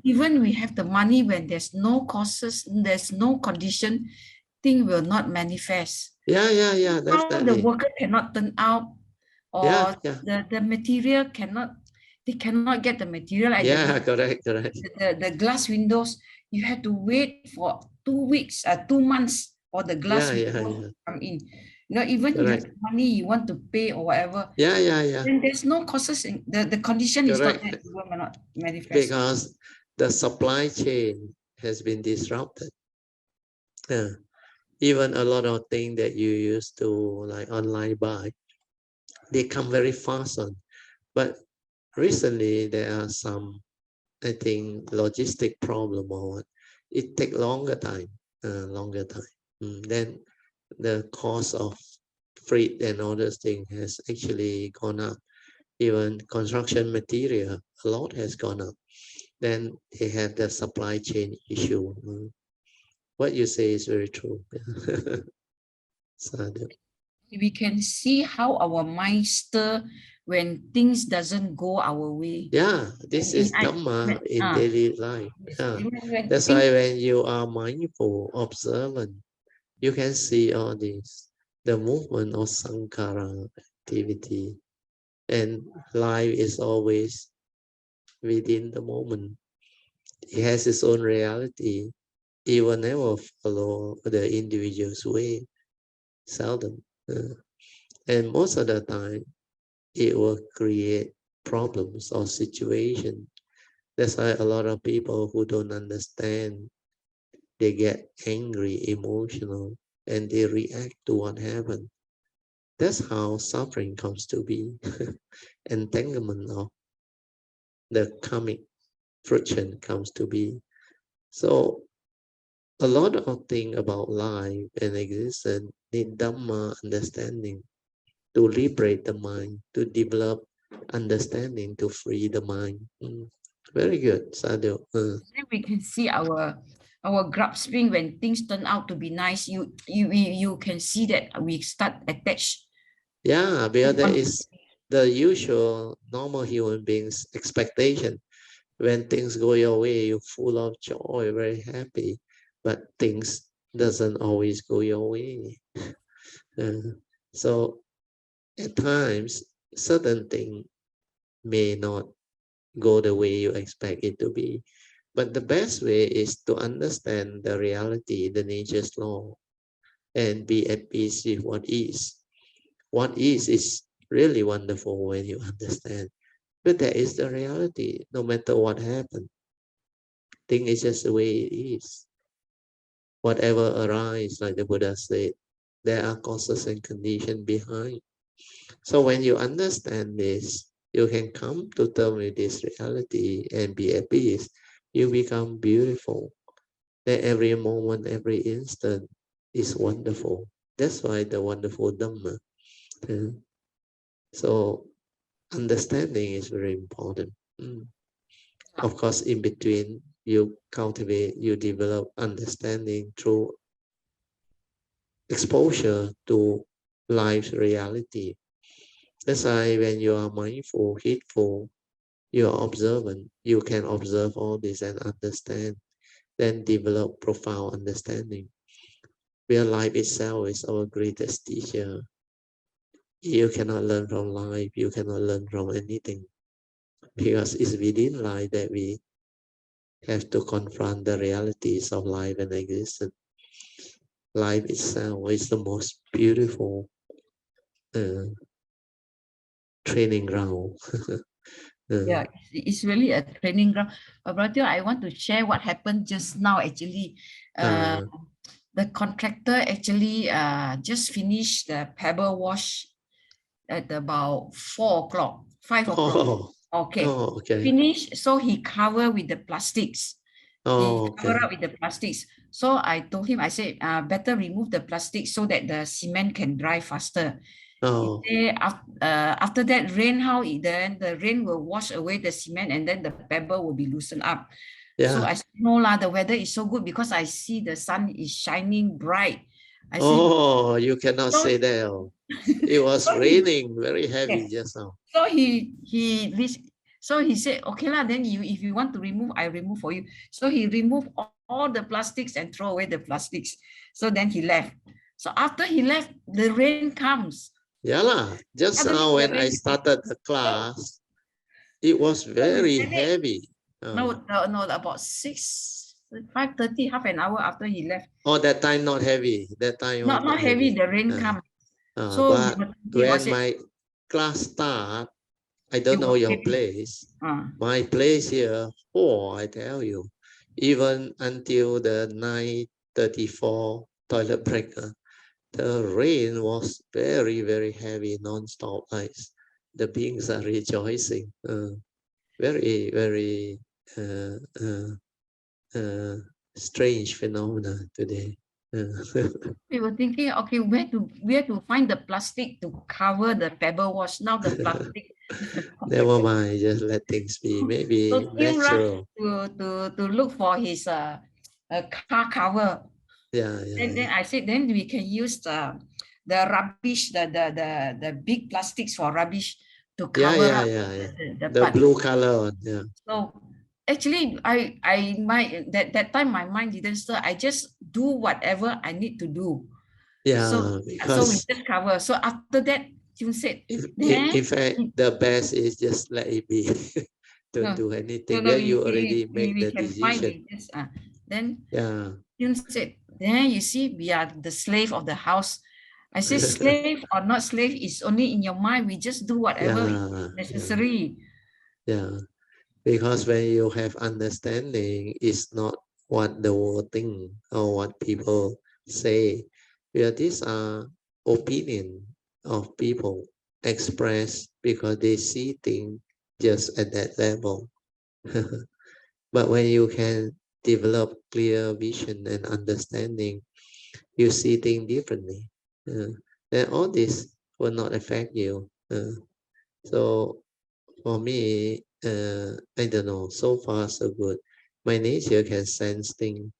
Even we have the money, when there's no causes, there's no condition, thing will not manifest. Yeah. How the worker cannot turn out, or the material they cannot get the material. Like correct. The glass windows, you have to wait for 2 weeks, 2 months for the glass windows to come in. Even you have money, you want to pay or whatever. Yeah. Then there's no causes. The condition is not that will not manifest. Because the supply chain has been disrupted. Even a lot of things that you used to like online buy, they come very fast on. But recently there are some, I think, logistic problem or what. It take longer time. Then the cost of freight and all those things has actually gone up. Even construction material, a lot has gone up. Then they have the supply chain issue. What you say is very true. We can see how our mind stir when things doesn't go our way. Yeah, this is Dharma in daily life. That's why when you are mindful, observant, you can see all this, the movement of sankhara activity, and life is always within the moment. It has its own reality. It will never follow the individual's way, seldom. And most of the time, it will create problems or situations. That's why a lot of people who don't understand, they get angry, emotional, and they react to what happened. That's how suffering comes to be. Entanglement of the karmic friction comes to be. So a lot of things about life and existence need Dhamma understanding to liberate the mind, to develop understanding, to free the mind. Very good, Sadhu. Then we can see our grasping when things turn out to be nice. You can see that we start attached. Yeah, because that is the usual normal human beings' expectation. When things go your way, you're full of joy, very happy, but things doesn't always go your way. So at times, certain things may not go the way you expect it to be. But the best way is to understand the reality, the nature's law, and be at peace with what is. What is really wonderful when you understand. But that is the reality, no matter what happens. Thing is just the way it is. Whatever arises, like the Buddha said, there are causes and conditions behind. So when you understand this, you can come to terms with this reality and be at peace. You become beautiful. That every moment, every instant is wonderful. That's why the wonderful Dhamma. So understanding is very important. Of course, in between, you cultivate, you develop understanding through exposure to life's reality. That's why when you are mindful, heedful, you are observant, you can observe all this and understand, then develop profound understanding. Where life itself is our greatest teacher. You cannot learn from life, you cannot learn from anything. Because it's within life that we have to confront the realities of life and existence. Life itself is the most beautiful training ground. Yeah, it's really a training ground. Brother, I want to share what happened just now. Actually, the contractor actually just finished the pebble wash at about 4 o'clock, 5 o'clock. Okay. Finished. So he covered with the plastics. He covered up with the plastics. So I told him, I said, better remove the plastic so that the cement can dry faster. After that rain, then the rain will wash away the cement and then the pebble will be loosened up. So I said, no lah, the weather is so good because I see the sun is shining bright. You cannot say that. It was raining very heavy just now. So he said, okay lah, then if you want to remove, I remove for you. So he removed all the plastics and throw away the plastics. So then he left. So after he left, the rain comes. Yeah lah. Just now when I started the class, it was very heavy. No, about 5:30, half an hour after he left. Oh, that time not heavy. That time not heavy. The rain comes. So but when my class start, I don't know your place. My place here, I tell you, even until the 9:34 toilet break, the rain was very, very heavy, non-stop ice. The beings are rejoicing. Very, very strange phenomena today. We were thinking, okay, where to find the plastic to cover the pebble wash? Now the plastic. Never mind, just let things be. Maybe so natural. To look for his car cover. Then I said, then we can use the rubbish, the big plastics for rubbish to cover up the blue color one. Yeah. So actually, that time my mind didn't stir. I just do whatever I need to do. Yeah. So we just cover. So after that, June said, in fact, the best is just let it be. Don't do anything. Then you already make the decision. Then June said, then you see, we are the slave of the house. I said, slave or not slave is only in your mind. We just do whatever is necessary. Yeah. Because when you have understanding, it's not what the world think or what people say. These are opinion of people expressed because they see things just at that level. But when you can develop clear vision and understanding, you see things differently. Then all this will not affect you. So for me, I don't know, so far so good. My nature can sense things,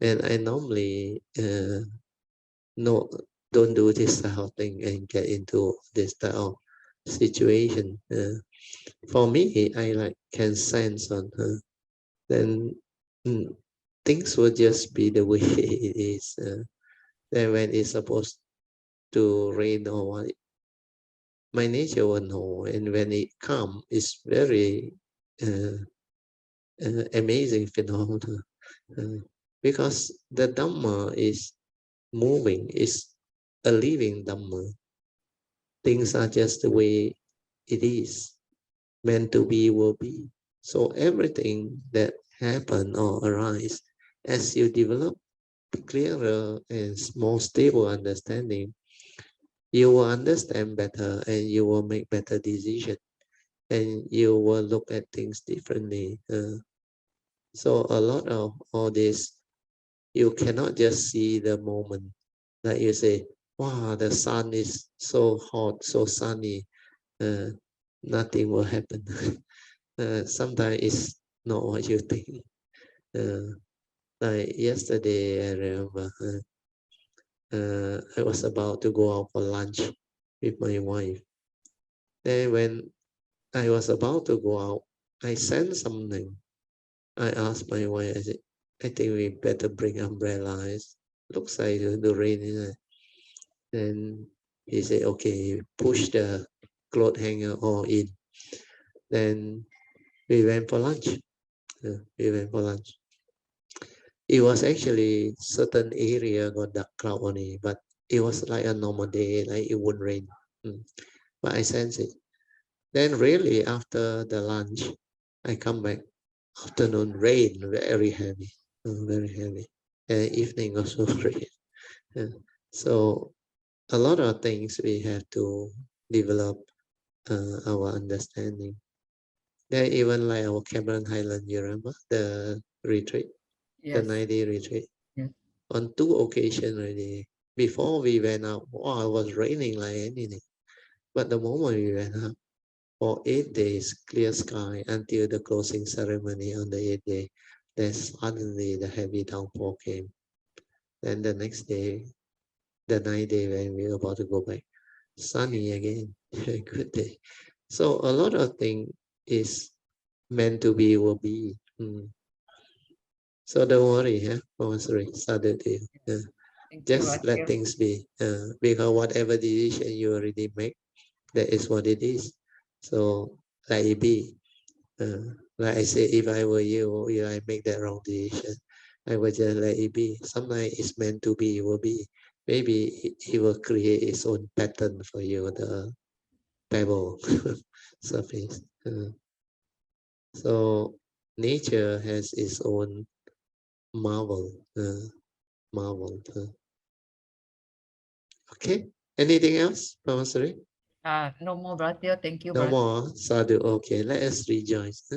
and I normally don't do this type of thing and get into this type of situation. For me, I can sense on her. Then things will just be the way it is. Then when it's supposed to rain or what, my nature will know. And when it comes, it's very amazing phenomenon. Because the Dhamma is moving, is a living Dhamma. Things are just the way it is. Meant to be will be. So everything that happen or arise, as you develop clearer and more stable understanding, you will understand better and you will make better decisions and you will look at things differently. So a lot of all this, you cannot just see the moment. Like you say, wow, the sun is so hot, so sunny, nothing will happen. Sometimes it's not what you think. Like yesterday, I remember I was about to go out for lunch with my wife. Then when I was about to go out, I sensed something. I asked my wife, I said, I think we better bring umbrellas. Looks like the rain is there. Then he said, okay, push the cloth hanger all in. Then we went for lunch. We went for lunch. It was actually certain area got dark cloud on it, but it was like a normal day, like it wouldn't rain. But I sense it. Then really after the lunch, I come back. Afternoon rain, very heavy, very heavy. Evening also rain. So a lot of things we have to develop our understanding. Then even like our Cameron Highland, you remember the retreat, the 9-day retreat. On 2 occasions already. Before we went out, wow, it was raining like anything. But the moment we went out, for 8 days, clear sky until the closing ceremony on the 8th day, then suddenly the heavy downpour came. Then the next day, the 9th day when we were about to go back, sunny again, good day. So a lot of things is meant to be will be. So don't worry, sorry, just let things be, because whatever decision you already make, that is what it is. So let it be. Like I say, if I were you, if I make that wrong decision, I would just let it be. Sometimes it's meant to be, it will be. Maybe it will create its own pattern for you, the pebble surface. So nature has its own marvel. Okay. Anything else, Pamasari? No more, brother. Thank you, No brother. more. Sadhu. Okay. Let us rejoice.